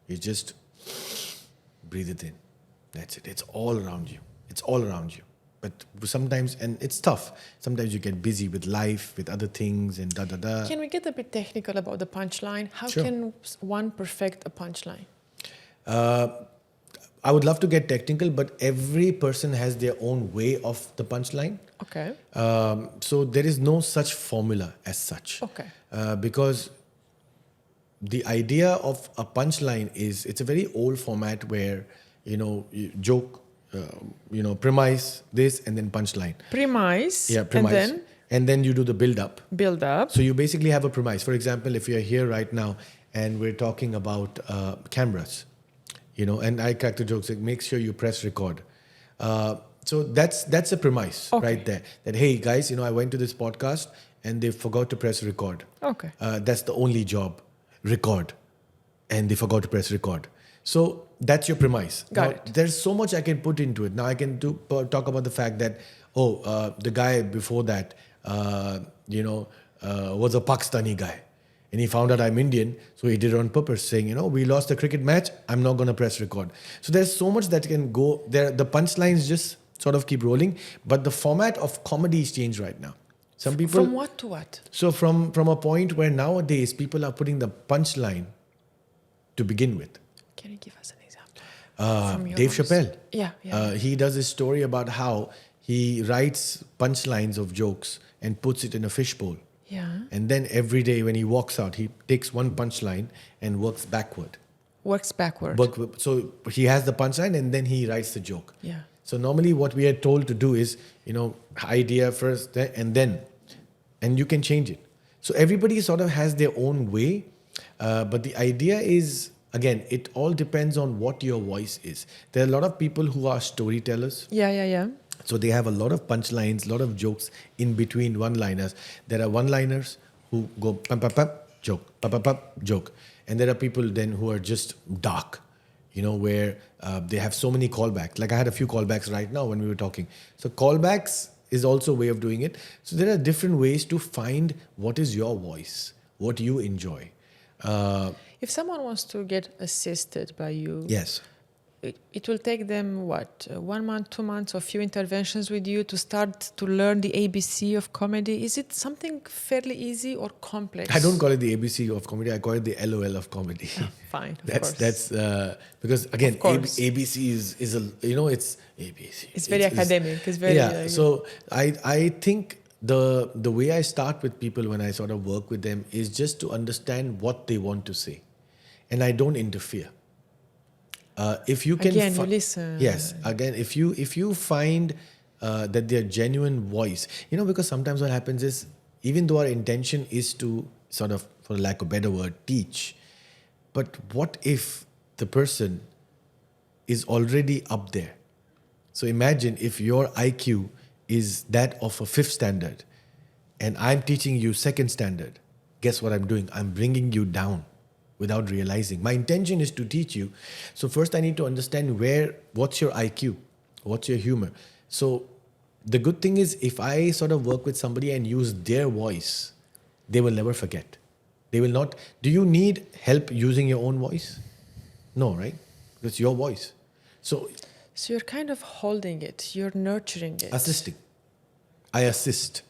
A: You just breathe it in. That's it. It's all around you. It's all around you. But sometimes, and it's tough, sometimes you get busy with life, with other things and da-da-da.
B: Can we get a bit technical about the punchline? How
A: Sure.
B: can one perfect a punchline?
A: I would love to get technical, but every person has their own way of the punchline.
B: Okay.
A: So there is no such formula as such.
B: Okay.
A: Because the idea of a punchline it's a very old format where, you joke, premise, this, and then punchline.
B: Premise.
A: Yeah, premise. And then you do the build up.
B: Build up.
A: So you basically have a premise. For example, if you're here right now and we're talking about cameras, and I crack the jokes, like, make sure you press record. So that's a premise right there. That, hey guys, I went to this podcast and they forgot to press record.
B: Okay.
A: That's the only job, record. And they forgot to press record. So that's your premise.
B: Got
A: now,
B: it.
A: There's so much I can put into it. Now I can talk about the fact that, the guy before that, was a Pakistani guy. And he found out I'm Indian, so he did it on purpose, saying, we lost the cricket match, I'm not going to press record. So there's so much that can go there. The punchlines just sort of keep rolling, but the format of comedy is changed right now. Some people...
B: From what to what?
A: So from a point where nowadays people are putting the punchline to begin with.
B: Can you give us an example?
A: Dave Chappelle.
B: Yeah.
A: He does this story about how he writes punchlines of jokes and puts it in a fishbowl.
B: Yeah.
A: And then every day when he walks out, he takes one punchline and works backward.
B: Works backward.
A: So he has the punchline and then he writes the joke.
B: Yeah.
A: So normally what we are told to do is, idea first and you can change it. So everybody sort of has their own way. But the idea is, again, it all depends on what your voice is. There are a lot of people who are storytellers.
B: Yeah.
A: So they have a lot of punchlines, a lot of jokes in between one-liners. There are one-liners who go pam pam pam joke, pam pam pam joke, and there are people then who are just dark, where they have so many callbacks. Like I had a few callbacks right now when we were talking. So callbacks is also a way of doing it. So there are different ways to find what is your voice, what you enjoy.
B: If someone wants to get assisted by you,
A: Yes.
B: it will take them, 1 month, 2 months, or a few interventions with you to start to learn the ABC of comedy. Is it something fairly easy or complex?
A: I don't call it the ABC of comedy. I call it the LOL of comedy.
B: Fine, of course.
A: That's because again,
B: Of course.
A: ABC is it's ABC.
B: It's very academic. It's very
A: yeah. So I think the way I start with people when I sort of work with them is just to understand what they want to say, and I don't interfere. If you can
B: again, you listen.
A: Yes. Again, if you find that their genuine voice, because sometimes what happens is, even though our intention is to sort of, for lack of a better word, teach, but what if the person is already up there? So imagine if your IQ is that of a 5th standard and I'm teaching you 2nd standard. Guess what I'm doing? I'm bringing you down without realizing. My intention is to teach you. So first I need to understand what's your IQ? What's your humor? So the good thing is, if I sort of work with somebody and use their voice, they will never forget. They will not. Do you need help using your own voice? No, right? It's your voice. So
B: you're kind of holding it. You're nurturing it.
A: assisting. I assist.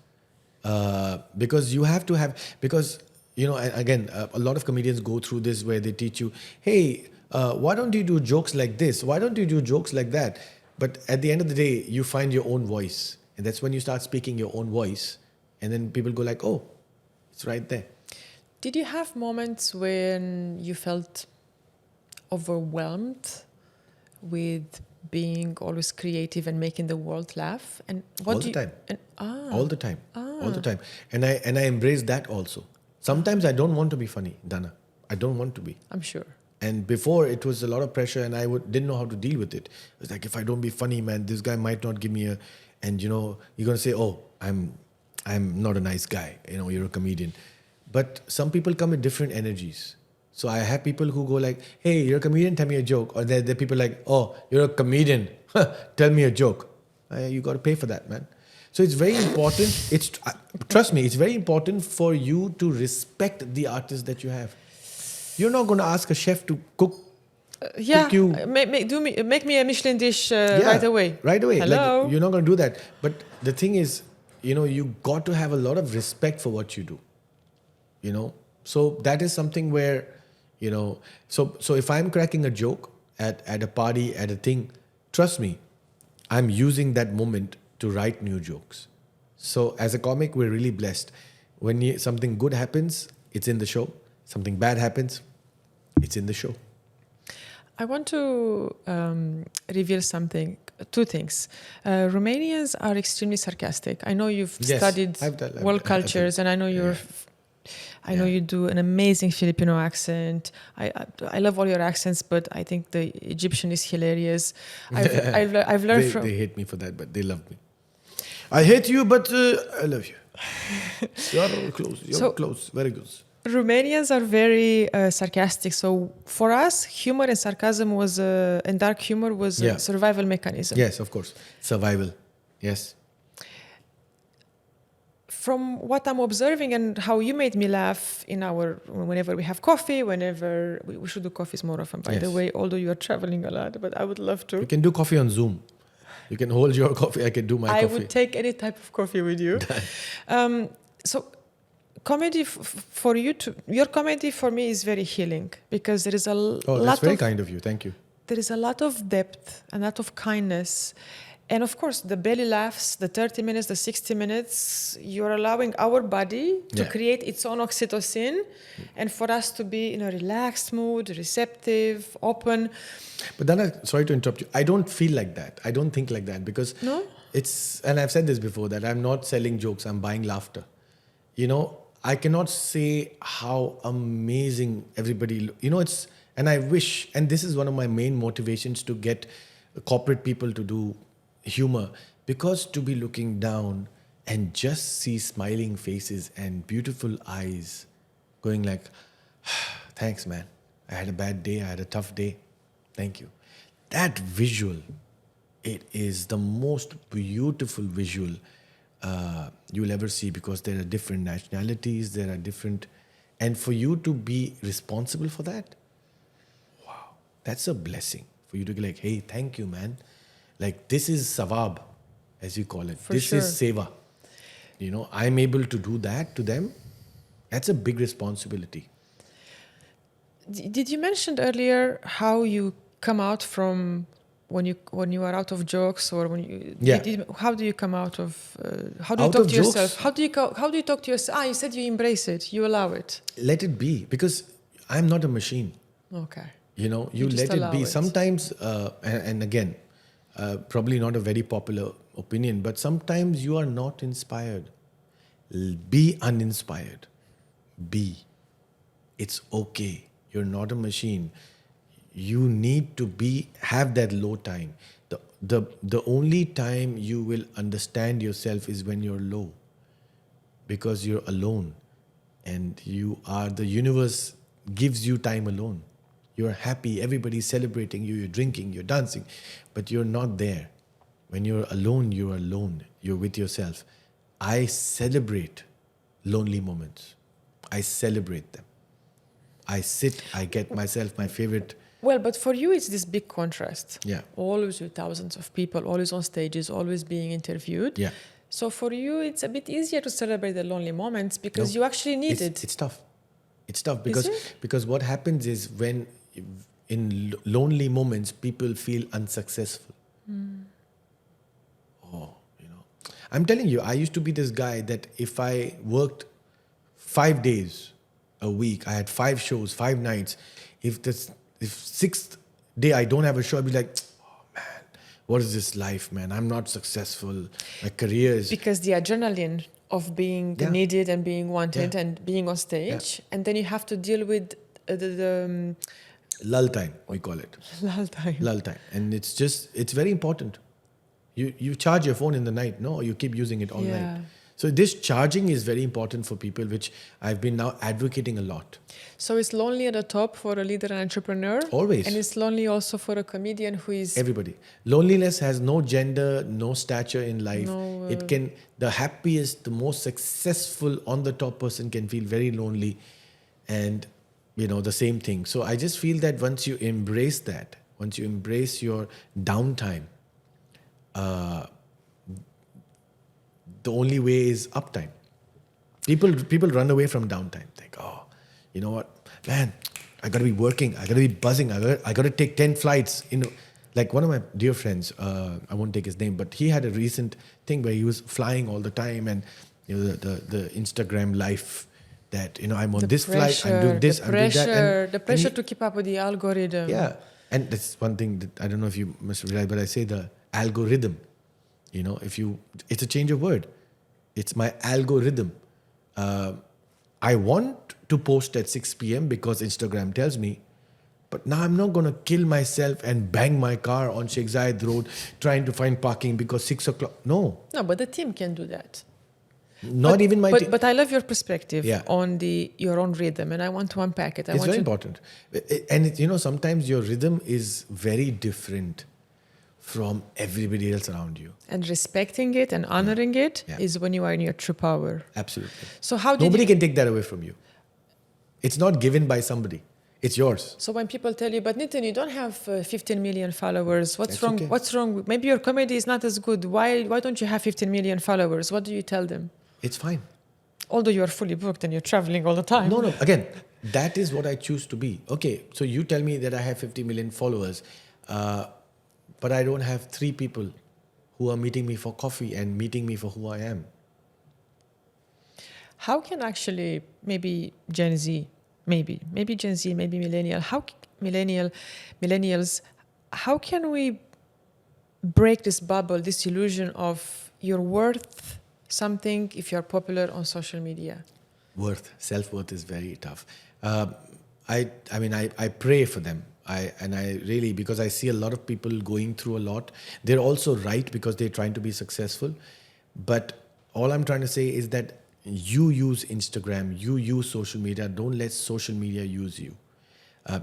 A: Because you have to have, because, again, a lot of comedians go through this where they teach you, hey, why don't you do jokes like this? Why don't you do jokes like that? But at the end of the day, you find your own voice. And that's when you start speaking your own voice. And then people go like, oh, it's right there.
B: Did you have moments when you felt overwhelmed with being always creative and making the world laugh? And
A: All the time. All the time. And I embrace that also. Sometimes I don't want to be funny, Donna. I don't want to be.
B: I'm sure.
A: And before, it was a lot of pressure and I didn't know how to deal with it. It's like, if I don't be funny, man, this guy might not give me a... And, you're going to say, oh, I'm not a nice guy. You're a comedian. But some people come with different energies. So I have people who go like, hey, you're a comedian, tell me a joke. Or there are people like, oh, you're a comedian, tell me a joke. You got to pay for that, man. So it's very important. Trust me, it's very important for you to respect the artist that you have. You're not going to ask a chef to cook you.
B: Make me a Michelin dish right away.
A: Right away.
B: Hello.
A: Like, you're not going to do that. But the thing is, you got to have a lot of respect for what you do. So that is something where, so if I'm cracking a joke at a party, at a thing, trust me, I'm using that moment to write new jokes. So as a comic, we're really blessed. When something good happens, it's in the show. Something bad happens, it's in the show.
B: I want to reveal something. 2 things. Romanians are extremely sarcastic. I know you've studied world cultures, and I know you're... I know you do an amazing Filipino accent. I love all your accents, but I think the Egyptian is hilarious. I've learned from...
A: They hate me for that, but they love me. I hate you, but I love you. You're close. You're close. Very good.
B: Romanians are very sarcastic. So for us, humor and sarcasm and dark humor was a survival mechanism.
A: Yes, of course. Survival. Yes.
B: From what I'm observing and how you made me laugh whenever we have coffee, whenever we should do coffees more often, by the way, although you are traveling a lot, but I would love to.
A: You can do coffee on Zoom. You can hold your coffee. I can do my coffee.
B: I would take any type of coffee with you. So comedy your comedy for me is very healing, because there is a lot
A: that's very kind of you. Thank you.
B: There is a lot of depth, a lot of kindness. And of course, the belly laughs, the 30 minutes, the 60 minutes, you're allowing our body to
A: Yeah.
B: create its own oxytocin and for us to be in a relaxed mood, receptive, open.
A: But Donna, sorry to interrupt you. I don't feel like that. I don't think like that because
B: No?
A: it's, and I've said this before, that I'm not selling jokes, I'm buying laughter. You know, I cannot say how amazing everybody, it's, and I wish, and this is one of my main motivations to get corporate people to do humor, because to be looking down and just see smiling faces and beautiful eyes going like, thanks, man. I had a bad day. I had a tough day. Thank you. That visual, it is the most beautiful visual you'll ever see, because there are different nationalities, there are different, and for you to be responsible for that, wow, that's a blessing. For you to be like, hey, thank you, man. Like, this is sawab, as you call it.
B: For
A: this
B: sure.
A: is seva. I'm able to do that to them. That's a big responsibility.
B: Did you mention earlier how you come out from when you are out of jokes, or when you
A: Yeah.
B: how do you come out of how do you
A: Out
B: talk
A: of
B: to
A: jokes?
B: yourself? How do you talk to yourself? You said you embrace it, you allow it.
A: Let it be, because I'm not a machine.
B: Okay.
A: You
B: You just
A: let it
B: allow
A: be.
B: it.
A: Sometimes, and again, probably not a very popular opinion, but sometimes you are not inspired. Be uninspired. Be. It's okay. You're not a machine. You need to have that low time. The only time you will understand yourself is when you're low, because you're alone, and the universe gives you time alone. You're happy, everybody's celebrating you, you're drinking, you're dancing, but you're not there. When you're alone, you're with yourself. I celebrate lonely moments. I celebrate them. I sit, I get myself my favorite.
B: Well, but for you, it's this big contrast.
A: Yeah.
B: Always with thousands of people, always on stages, always being interviewed.
A: Yeah.
B: So for you, it's a bit easier to celebrate the lonely moments because
A: No,
B: you actually need it.
A: It's tough. It's tough
B: Is it?
A: because what happens is, when in lonely moments people feel unsuccessful. I'm telling you, I used to be this guy that if I worked 5 days a week, I had 5 shows, 5 nights. If 6th day I don't have a show, I'd be like, oh man, what is this life, man? I'm not successful. My career is...
B: Because the adrenaline of being
A: Yeah.
B: needed and being wanted
A: Yeah.
B: and being on stage, and then you have to deal with the
A: lull time, we call it.
B: lull time.
A: Lull time. And it's very important. You charge your phone in the night, no? Or you keep using it all
B: Yeah.
A: night. So this charging is very important for people, which I've been now advocating a lot.
B: So it's lonely at the top for a leader and entrepreneur.
A: Always.
B: And it's lonely also for a comedian who is...
A: Everybody. Loneliness has no gender, no stature in life.
B: No,
A: The happiest, the most successful on the top person can feel very lonely, and the same thing. So I just feel that once you embrace that, once you embrace your downtime, the only way is uptime. People run away from downtime. Think, oh, you know what, man, I got to be working. I got to be buzzing. I got to take 10 flights. Like one of my dear friends, I won't take his name, but he had a recent thing where he was flying all the time, and the Instagram life that I'm on this flight, I'm doing this, I'm doing that.
B: The pressure to keep up with the algorithm.
A: Yeah, and that's one thing that I don't know if you must realize, but I say the algorithm. It's a change of word. It's my algorithm. I want to post at 6 p.m. because Instagram tells me, but now I'm not going to kill myself and bang my car on Sheikh Zayed Road trying to find parking because 6 o'clock. No,
B: but the team can do that.
A: even my team.
B: But I love your perspective
A: Yeah.
B: on your own rhythm, and I want to unpack it.
A: It's very important. And sometimes your rhythm is very different from everybody else around you.
B: And respecting it and honoring it is when you are in your true power.
A: Absolutely.
B: So how did
A: Nobody
B: you...
A: can take that away from you. It's not given by somebody. It's yours.
B: So when people tell you, but Nitinn, you don't have 15 million followers. What's
A: That's
B: wrong?
A: okay.
B: What's wrong? Maybe your comedy is not as good. Why don't you have 15 million followers? What do you tell them?
A: It's fine.
B: Although you are fully booked and you're traveling all the time.
A: No. Again, that is what I choose to be. Okay, so you tell me that I have 50 million followers, but I don't have 3 people who are meeting me for coffee and meeting me for who I am.
B: How can actually maybe Gen Z, maybe Gen Z, maybe millennials, how can we break this bubble, this illusion of you're worth something if you're popular on social media?
A: Self-worth is very tough. I pray for them. I really, because I see a lot of people going through a lot. They're also right because they're trying to be successful. But all I'm trying to say is that you use Instagram, you use social media. Don't let social media use you.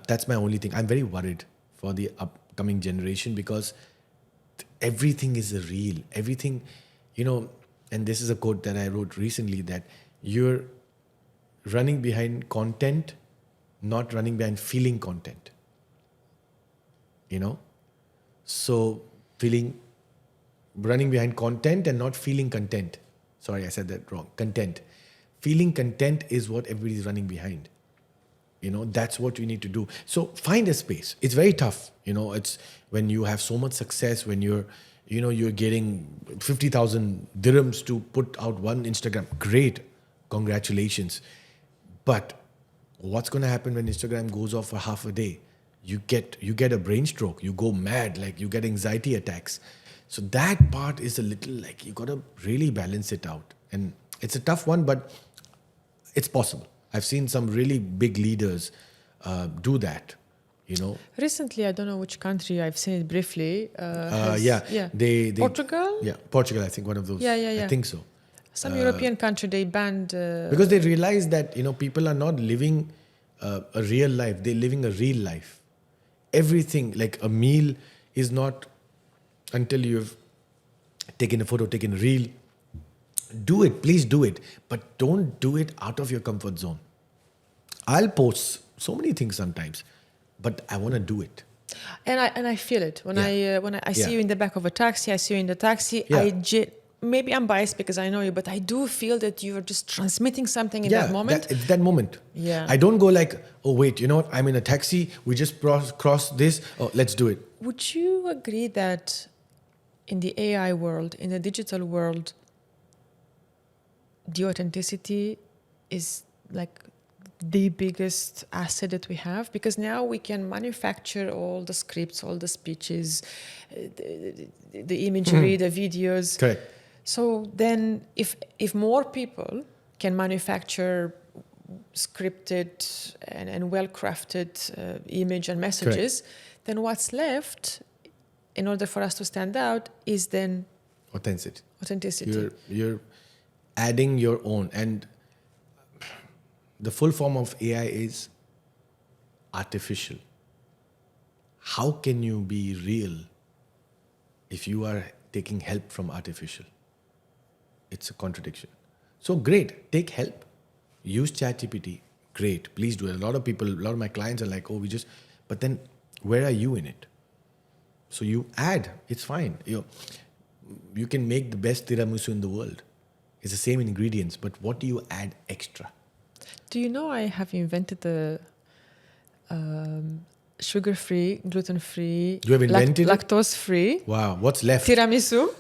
A: That's my only thing. I'm very worried for the upcoming generation because everything is a reel. Everything, and this is a quote that I wrote recently, that you're running behind content, not running behind feeling content. So running behind content and not feeling content. Sorry, I said that wrong. Content. Feeling content is what everybody's running behind. That's what you need to do. So find a space. It's very tough. It's when you have so much success, when you're getting 50,000 dirhams to put out one Instagram. Great. Congratulations. But what's going to happen when Instagram goes off for half a day? You get a brain stroke. You go mad. Like you get anxiety attacks. So that part is a little like you got to really balance it out. And it's a tough one, but it's possible. I've seen some really big leaders do that,
B: Recently, I don't know which country, I've seen it briefly.
A: They
B: Portugal?
A: Yeah, Portugal, I think one of those.
B: Yeah.
A: I think so.
B: Some European country, they banned...
A: because they realize that, people are not living a real life. They're living a real life. Everything, like a meal is not until you've taken a photo, taken a reel. Do it, please do it. But don't do it out of your comfort zone. I'll post so many things sometimes, but I want to do it.
B: And I feel it. When I see you in the back of a taxi, I see you in the taxi,
A: Yeah.
B: Maybe I'm biased because I know you, but I do feel that you're just transmitting something in that moment.
A: It's that moment.
B: Yeah.
A: I don't go like, oh, wait, you know what? I'm in a taxi. We just cross this. Oh, let's do it.
B: Would you agree that in the AI world, in the digital world, the authenticity is like the biggest asset that we have? Because now we can manufacture all the scripts, all the speeches, the imagery, the videos.
A: Correct.
B: So then if more people can manufacture scripted and well-crafted image and messages, then what's left in order for us to stand out is then authenticity.
A: You're adding your own. And the full form of AI is artificial. How can you be real if you are taking help from artificial? It's a contradiction. So great, take help. Use ChatGPT. Great, please do it. A lot of my clients are like, but then where are you in it? So you add, it's fine. You can make the best tiramisu in the world. It's the same ingredients, but what do you add extra?
B: Do you know I have invented the sugar-free, gluten-free,
A: You have invented it?
B: lactose-free
A: Wow, what's left?
B: tiramisu?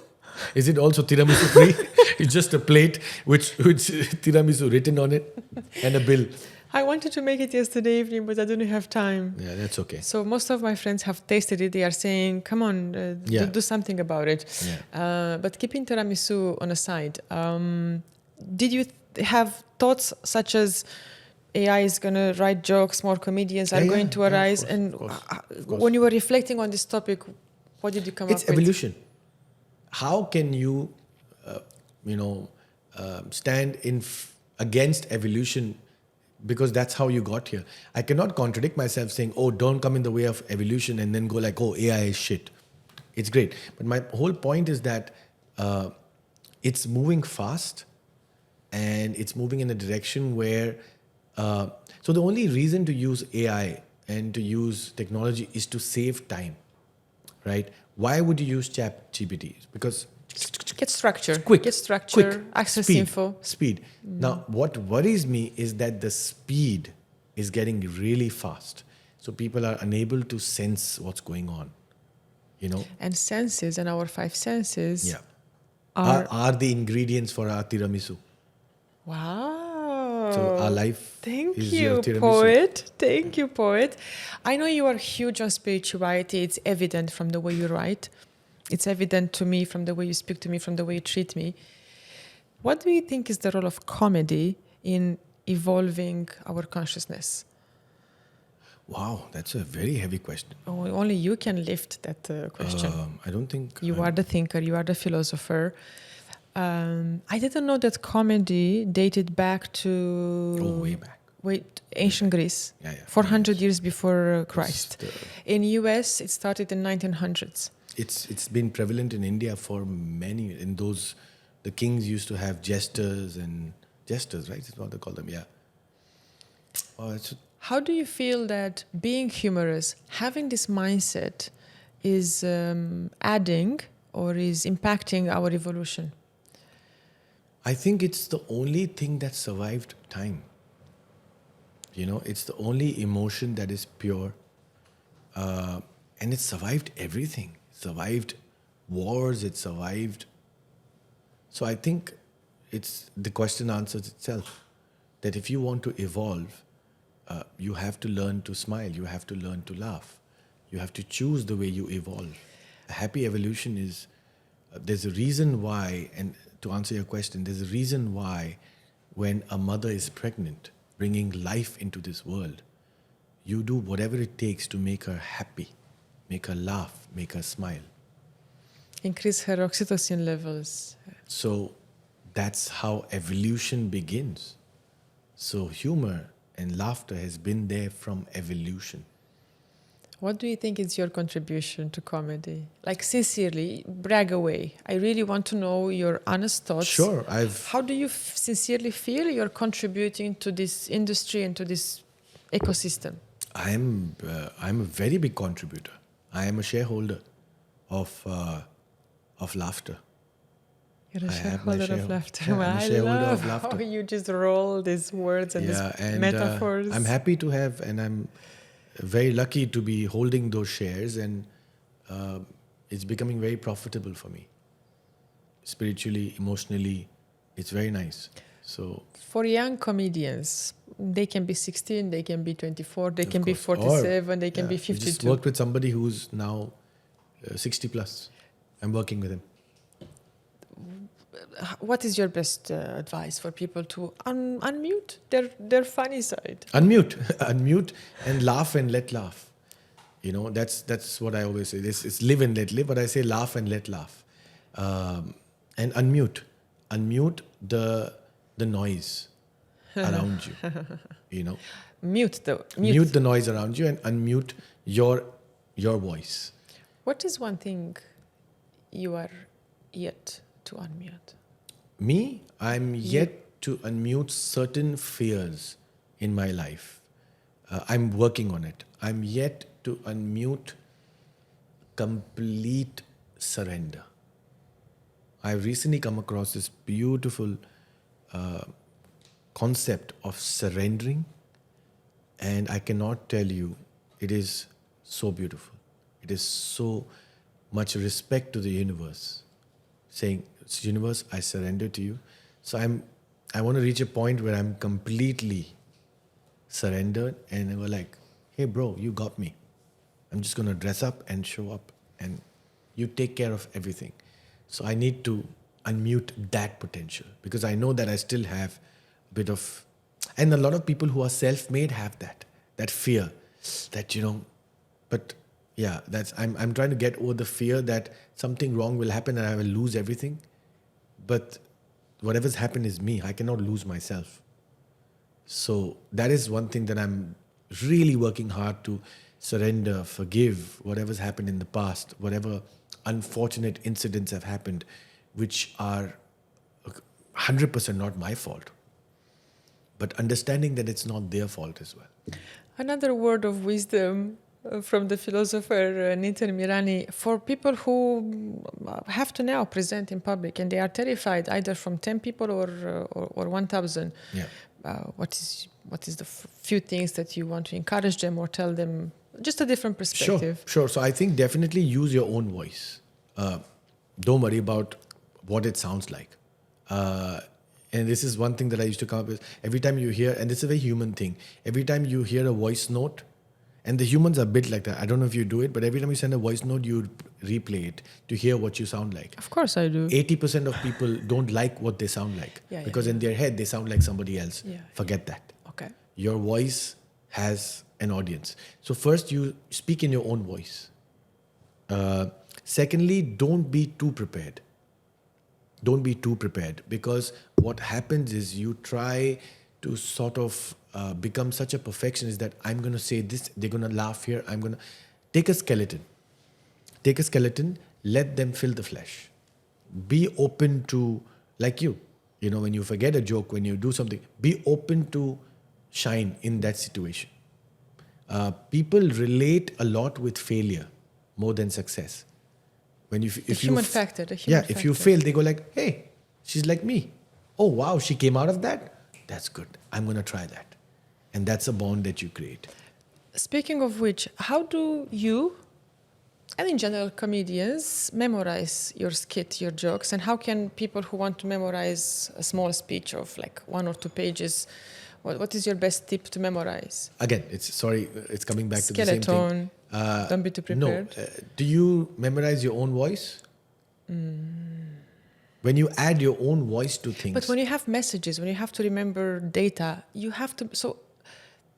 A: Is it also tiramisu free? It's just a plate which tiramisu written on it and a bill.
B: I wanted to make it yesterday evening, but I didn't have time.
A: Yeah, that's okay.
B: So most of my friends have tasted it. They are saying, come on, do something about it.
A: Yeah.
B: But keeping tiramisu on a side, did you have thoughts such as AI is going to write jokes, more comedians are going to arise?
A: Of course.
B: When you were reflecting on this topic, what did you come up with?
A: It's evolution. How can you, stand against evolution? Because that's how you got here. I cannot contradict myself saying, oh, don't come in the way of evolution and then go like, oh, AI is shit. It's great. But my whole point is that it's moving fast and it's moving in a direction where... so the only reason to use AI and to use technology is to save time, right? Why would you use ChatGPT? Because...
B: Get structure.
A: Quick.
B: Get structure.
A: Quick.
B: Access
A: Speed.
B: info.
A: Speed. Now, what worries me is that the speed is getting really fast. So people are unable to sense what's going on. you know.
B: And senses and our 5 senses
A: Yeah.
B: are...
A: Are the ingredients for our tiramisu.
B: Wow.
A: So our life
B: Thank
A: is your
B: you,
A: tiramisu.
B: poet. Thank you, poet. I know you are huge on spirituality. It's evident from the way you write. It's evident to me from the way you speak to me, from the way you treat me. What do you think is the role of comedy in evolving our consciousness?
A: Wow, that's a very heavy question.
B: Only you can lift that question.
A: I don't think
B: You are the thinker, you are the philosopher. I didn't know that comedy dated back to...
A: way back.
B: Ancient Greece.
A: Yeah.
B: 400 years before Christ.
A: It's,
B: In US, it started in 1900s.
A: it's been prevalent in India for many. In those, the kings used to have jesters, right? Is what they call them. Yeah. Oh,
B: How do you feel that being humorous, having this mindset, is adding or is impacting our evolution?
A: I think it's the only thing that survived time. You know, it's the only emotion that is pure. And it survived everything. It survived wars, it survived. So I think the question answers itself. That if you want to evolve, you have to learn to smile, you have to learn to laugh. You have to choose the way you evolve. A happy evolution is, there's a reason why, and to answer your question, there's a reason why when a mother is pregnant, bringing life into this world, you do whatever it takes to make her happy, make her laugh, make her smile.
B: Increase her oxytocin levels.
A: So that's how evolution begins. So humor and laughter has been there from evolution.
B: What do you think is your contribution to comedy? Like, sincerely, brag away. I really want to know your honest thoughts.
A: Sure,
B: How do you sincerely feel you're contributing to this industry and to this ecosystem?
A: I'm a very big contributor. I am a shareholder of laughter.
B: You're a
A: I have my
B: shareholder of laughter.
A: Yeah, I'm a shareholder
B: I
A: of
B: love
A: laughter.
B: how you just roll these words and these metaphors.
A: I'm happy to have, and I'm very lucky to be holding those shares, and it's becoming very profitable for me. Spiritually, emotionally, it's very nice. So
B: for young comedians, they can be 16, they can be 24, they
A: of
B: can be
A: course.
B: 47, they can be
A: We
B: 52.
A: just worked with somebody who's now 60 plus. I'm working with him.
B: What is your best advice for people to unmute their funny side?
A: Unmute and laugh and let laugh. You know, that's what I always say. It's live and let live, but I say laugh and let laugh. And unmute the noise around you. You know,
B: Mute
A: the noise around you and unmute your voice.
B: What is one thing you are yet to unmute?
A: Me, I'm yet to unmute certain fears in my life. I'm working on it. I'm yet to unmute complete surrender. I've recently come across this beautiful concept of surrendering, and I cannot tell you, it is so beautiful. It is so much respect to the universe, saying, universe, I surrender to you. So I want to reach a point where I'm completely surrendered, and we're like, hey bro, you got me. I'm just going to dress up and show up, and you take care of everything. So I need to unmute that potential, because I know that I still have a bit of, and a lot of people who are self-made have that fear, that, you know, but yeah, I'm trying to get over the fear that something wrong will happen and I will lose everything. But whatever's happened is me. I cannot lose myself. So that is one thing that I'm really working hard to surrender, forgive whatever's happened in the past, whatever unfortunate incidents have happened, which are 100% not my fault. But understanding that it's not their fault as well.
B: Another word of wisdom from the philosopher Nitinn Miranni, for people who have to now present in public and they are terrified either from 10 people or 1,000.
A: Yeah.
B: What is the few things that you want to encourage them or tell them Just a different perspective.
A: Sure. So I think definitely use your own voice. Don't worry about what it sounds like. And this is one thing that I used to come up with. Every time you hear, and this is a very human thing, every time you hear a voice note, and the humans are a bit like that. I don't know if you do it, but every time you send a voice note, you replay it to hear what you sound like.
B: Of course I do.
A: 80% of people don't like what they sound like because in their head they sound like somebody else. Forget that.
B: Okay.
A: Your voice has an audience. So first you speak in your own voice. Secondly, don't be too prepared. Don't be too prepared, because what happens is you try to sort of become such a perfectionist that I'm going to say this, they're going to laugh here, I'm going to... Take a skeleton. Let them fill the flesh. Be open to, like you know, when you forget a joke, when you do something, be open to shine in that situation. People relate a lot with failure more than success. When if
B: the human factor.
A: If you fail, they go like, hey, she's like me. Oh, wow, she came out of that? That's good. I'm going to try that. And that's a bond that you create.
B: Speaking of which, how do you, and in general comedians, memorize your skit, your jokes? And how can people who want to memorize a small speech of like 1 or 2 pages, what is your best tip to memorize?
A: Again, it's coming back to the same thing.
B: Skeleton. Don't be too prepared.
A: No. Do you memorize your own voice? When you add your own voice to things.
B: But when you have messages, when you have to remember data, you have to... So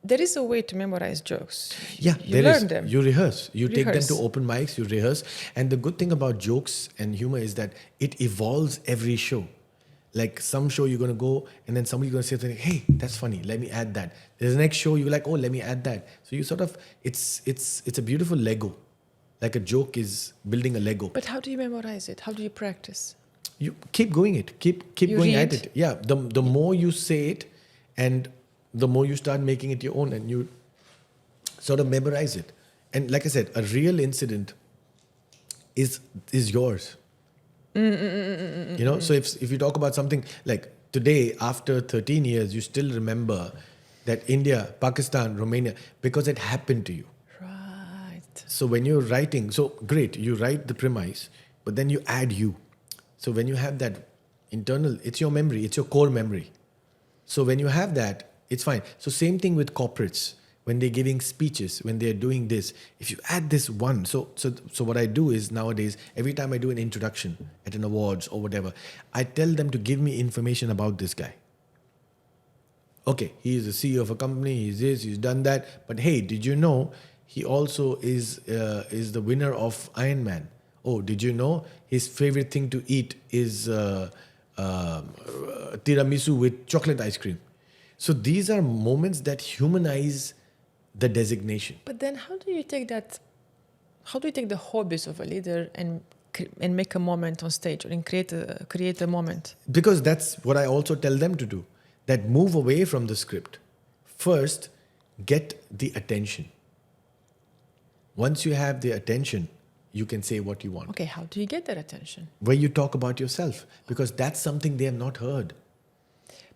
B: there is a way to memorize jokes.
A: Yeah,
B: you learn them.
A: You rehearse. You take them to open mics, you rehearse. And the good thing about jokes and humor is that it evolves every show. Like some show you're going to go and then somebody's going to say something, hey, that's funny, let me add that. There's the next show, you're like, oh, let me add that. So you sort of, it's a beautiful Lego. Like a joke is building a Lego.
B: But how do you memorize it? How do you practice?
A: You keep going it. Keep going at it. Yeah, the more you say it and the more you start making it your own and you sort of memorize it. And like I said, a real incident is yours. You know, so if you talk about something like today, after 13 years, you still remember that India, Pakistan, Romania, because it happened to you.
B: Right.
A: So when you're writing, so great, you write the premise, but then you add you. So when you have that internal, it's your memory, it's your core memory. So when you have that, it's fine. So same thing with corporates. When they're giving speeches, when they're doing this, if you add this one, so what I do is nowadays, every time I do an introduction at an awards or whatever, I tell them to give me information about this guy. Okay, he is the CEO of a company, he's this, he's done that, but hey, did you know he also is the winner of Ironman? Oh, did you know his favorite thing to eat is tiramisu with chocolate ice cream? So these are moments that humanize the designation.
B: But then how do you take that, how do you take the hobbies of a leader and make a moment on stage or create a moment?
A: Because that's what I also tell them to do, that move away from the script. First, get the attention. Once you have the attention, you can say what you want.
B: Okay, how do you get that attention?
A: Where you talk about yourself, because that's something they have not heard.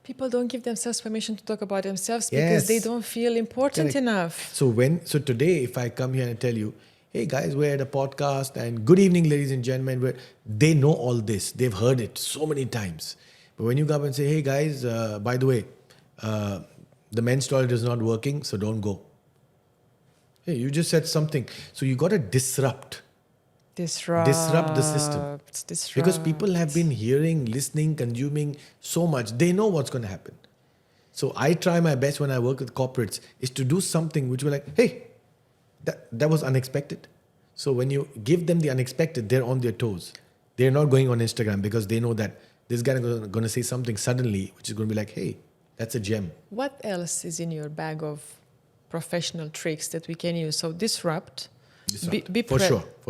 B: People don't give themselves permission to talk about themselves because they don't feel important enough.
A: So today, if I come here and tell you, hey guys, we're at a podcast and good evening, ladies and gentlemen, they know all this. They've heard it so many times. But when you come and say, hey guys, by the way, the men's toilet is not working, so don't go. Hey, you just said something. So you got to disrupt the system. Because people have been hearing, listening, consuming so much. They know what's going to happen. So I try my best when I work with corporates is to do something which will like, hey, that was unexpected. So when you give them the unexpected, they're on their toes. They're not going on Instagram because they know that this guy is going to say something suddenly, which is going to be like, hey, that's a gem.
B: What else is in your bag of professional tricks that we can use? So disrupt. Be
A: for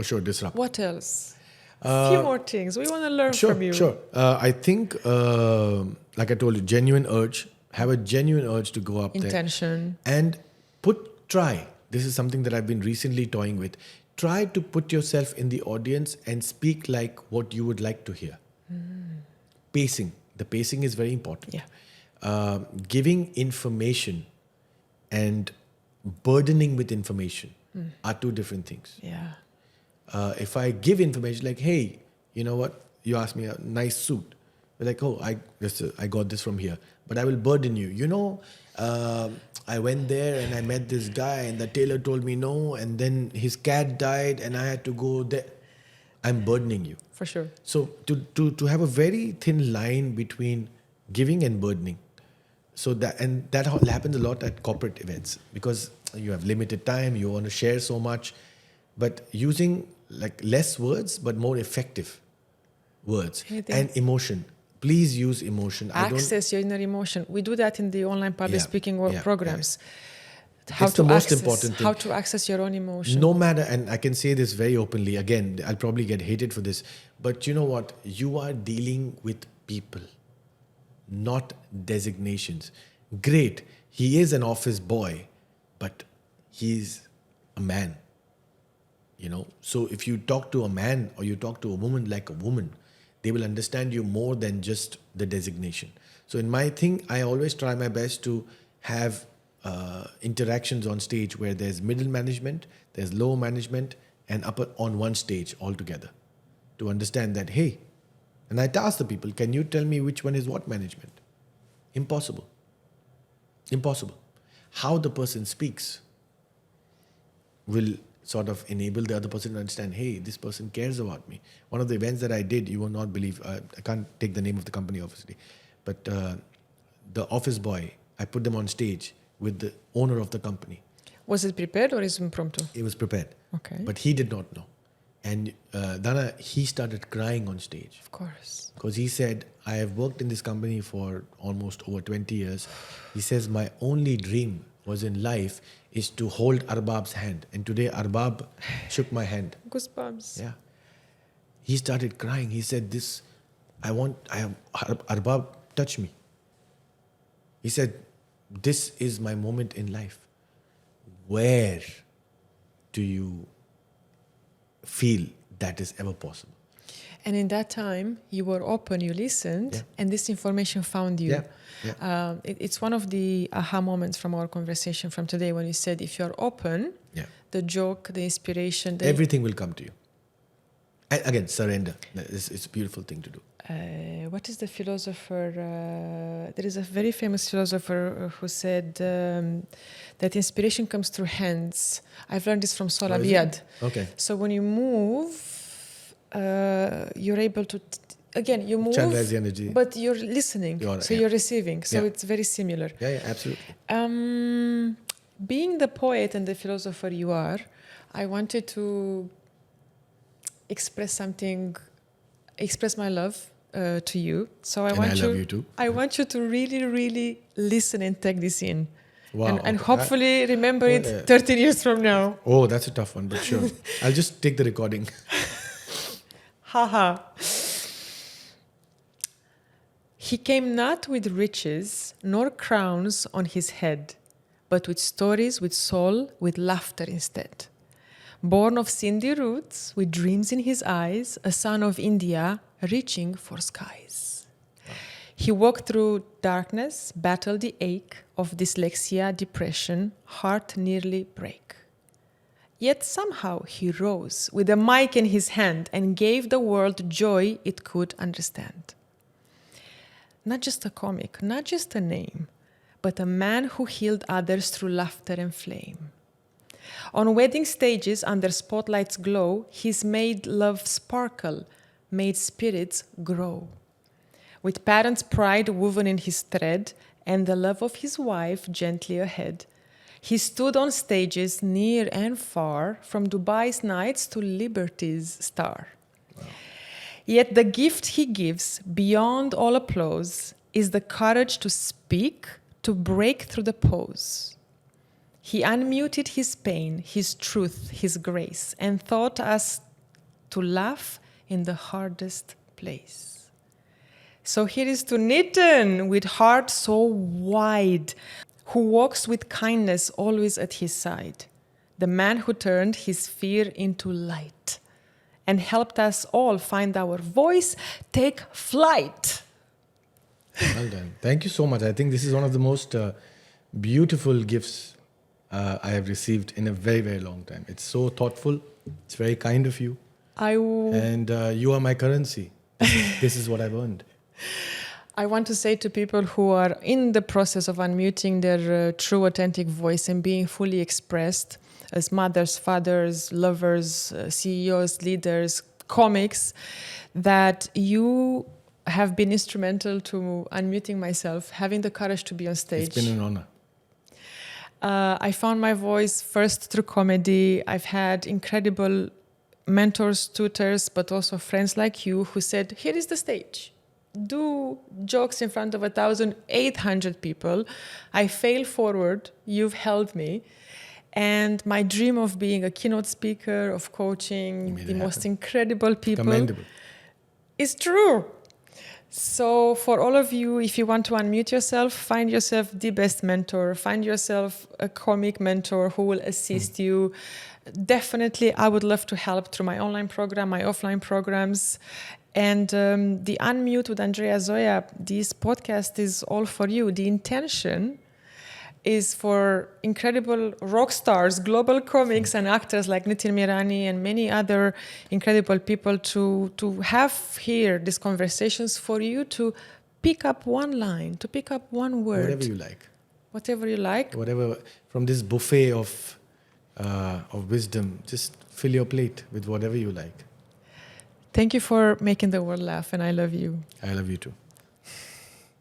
A: sure, disrupt.
B: What else? A few more things. We want to learn from you.
A: Sure. I think, like I told you, genuine urge. Have a genuine urge to go up there.
B: Intention.
A: And try. This is something that I've been recently toying with. Try to put yourself in the audience and speak like what you would like to hear. Pacing. The pacing is very important.
B: Yeah.
A: Giving information and burdening with information. are two different things.
B: Yeah.
A: If I give information like, hey, you know what? You asked me a nice suit. You're like, oh, I got this from here. But I will burden you. You know, I went there and I met this guy and the tailor told me no. And then his cat died and I had to go there. I'm burdening you.
B: For sure.
A: So to have a very thin line between giving and burdening. So that happens a lot at corporate events because you have limited time, you want to share so much, but using like less words but more effective words and emotion. Please use emotion.
B: Access your inner emotion. We do that in the online public speaking programs.
A: It's the most important thing.
B: How to access your own emotion.
A: No matter, and I can say this very openly, again, I'll probably get hated for this, but you know what? You are dealing with people, not designations. Great, he is an office boy, but he's a man. You know, so if you talk to a man or you talk to a woman like a woman, they will understand you more than just the designation. So in my thing, I always try my best to have interactions on stage where there's middle management, there's lower management, and upper on one stage altogether to understand that, hey, and I ask the people, can you tell me which one is what management? Impossible. Impossible. How the person speaks will sort of enable the other person to understand, hey, this person cares about me. One of the events that I did, you will not believe, I can't take the name of the company obviously, but the office boy, I put them on stage with the owner of the company.
B: Was it prepared or is it impromptu?
A: It was prepared.
B: Okay.
A: But he did not know. And Donna, he started crying on stage.
B: Of course.
A: Because he said, I have worked in this company for almost over 20 years. He says, my only dream was in life is to hold Arbab's hand. And today Arbab shook my hand.
B: Goosebumps.
A: Yeah. He started crying. He said, Arbab, touch me. He said, this is my moment in life. Where do you feel that is ever possible?
B: And in that time, you were open, you listened, and this information found you. It's one of the aha moments from our conversation from today when you said, if you're open, the joke, the inspiration...
A: everything will come to you. And again, surrender. It's a beautiful thing to do.
B: What is the philosopher? There is a very famous philosopher who said that inspiration comes through hands. I've learned this from Sola Biad.
A: Okay.
B: So when you move, you're able to, again, you move,
A: channelize the energy,
B: but you're listening, you're receiving. So it's very similar.
A: Yeah, absolutely.
B: Being the poet and the philosopher you are, I wanted to express my love to you. So I love you too. I want you to really, really listen and take this in.
A: Wow.
B: And hopefully remember it 13 years from now.
A: Oh, that's a tough one, but sure. I'll just take the recording.
B: Haha. He came not with riches nor crowns on his head, but with stories, with soul, with laughter instead. Born of Sindhi roots, with dreams in his eyes, a son of India, reaching for skies. Wow. He walked through darkness, battled the ache of dyslexia, depression, heart nearly break. Yet somehow he rose with a mic in his hand and gave the world joy it could understand. Not just a comic, not just a name, but a man who healed others through laughter and flame. On wedding stages under spotlight's glow, he's made love sparkle, made spirits grow. With parents' pride woven in his thread and the love of his wife gently ahead, he stood on stages near and far, from Dubai's nights to Liberty's star. Wow. Yet the gift he gives, beyond all applause, is the courage to speak, to break through the pose. He unmuted his pain, his truth, his grace, and taught us to laugh in the hardest place. So here is to Nitinn, with heart so wide, who walks with kindness always at his side, the man who turned his fear into light and helped us all find our voice, take flight.
A: Well done. Thank you so much. I think this is one of the most beautiful gifts I have received in a very, very long time. It's so thoughtful. It's very kind of you. And you are my currency. This is what I've earned.
B: I want to say to people who are in the process of unmuting their true, authentic voice and being fully expressed as mothers, fathers, lovers, CEOs, leaders, comics, that you have been instrumental to unmuting myself, having the courage to be on stage.
A: It's been an honor.
B: I found my voice first through comedy. I've had incredible mentors, tutors, but also friends like you who said, here is the stage. Do jokes in front of 1,800 people. I fail forward. You've held me. And my dream of being a keynote speaker, of coaching the most incredible people
A: Commendable.
B: is true. So for all of you, if you want to unmute yourself, find yourself the best mentor. Find yourself a comic mentor who will assist you. Definitely, I would love to help through my online program, my offline programs. And the Unmute with Andrea Zoya, this podcast is all for you. The intention is for incredible rock stars, global comics and actors like Nitinn Miranni and many other incredible people to have here these conversations for you to pick up one line, to pick up one word.
A: Whatever you like.
B: Whatever you like.
A: Whatever, from this buffet of wisdom, just fill your plate with whatever you like.
B: Thank you for making the world laugh, and I love you.
A: I love you too.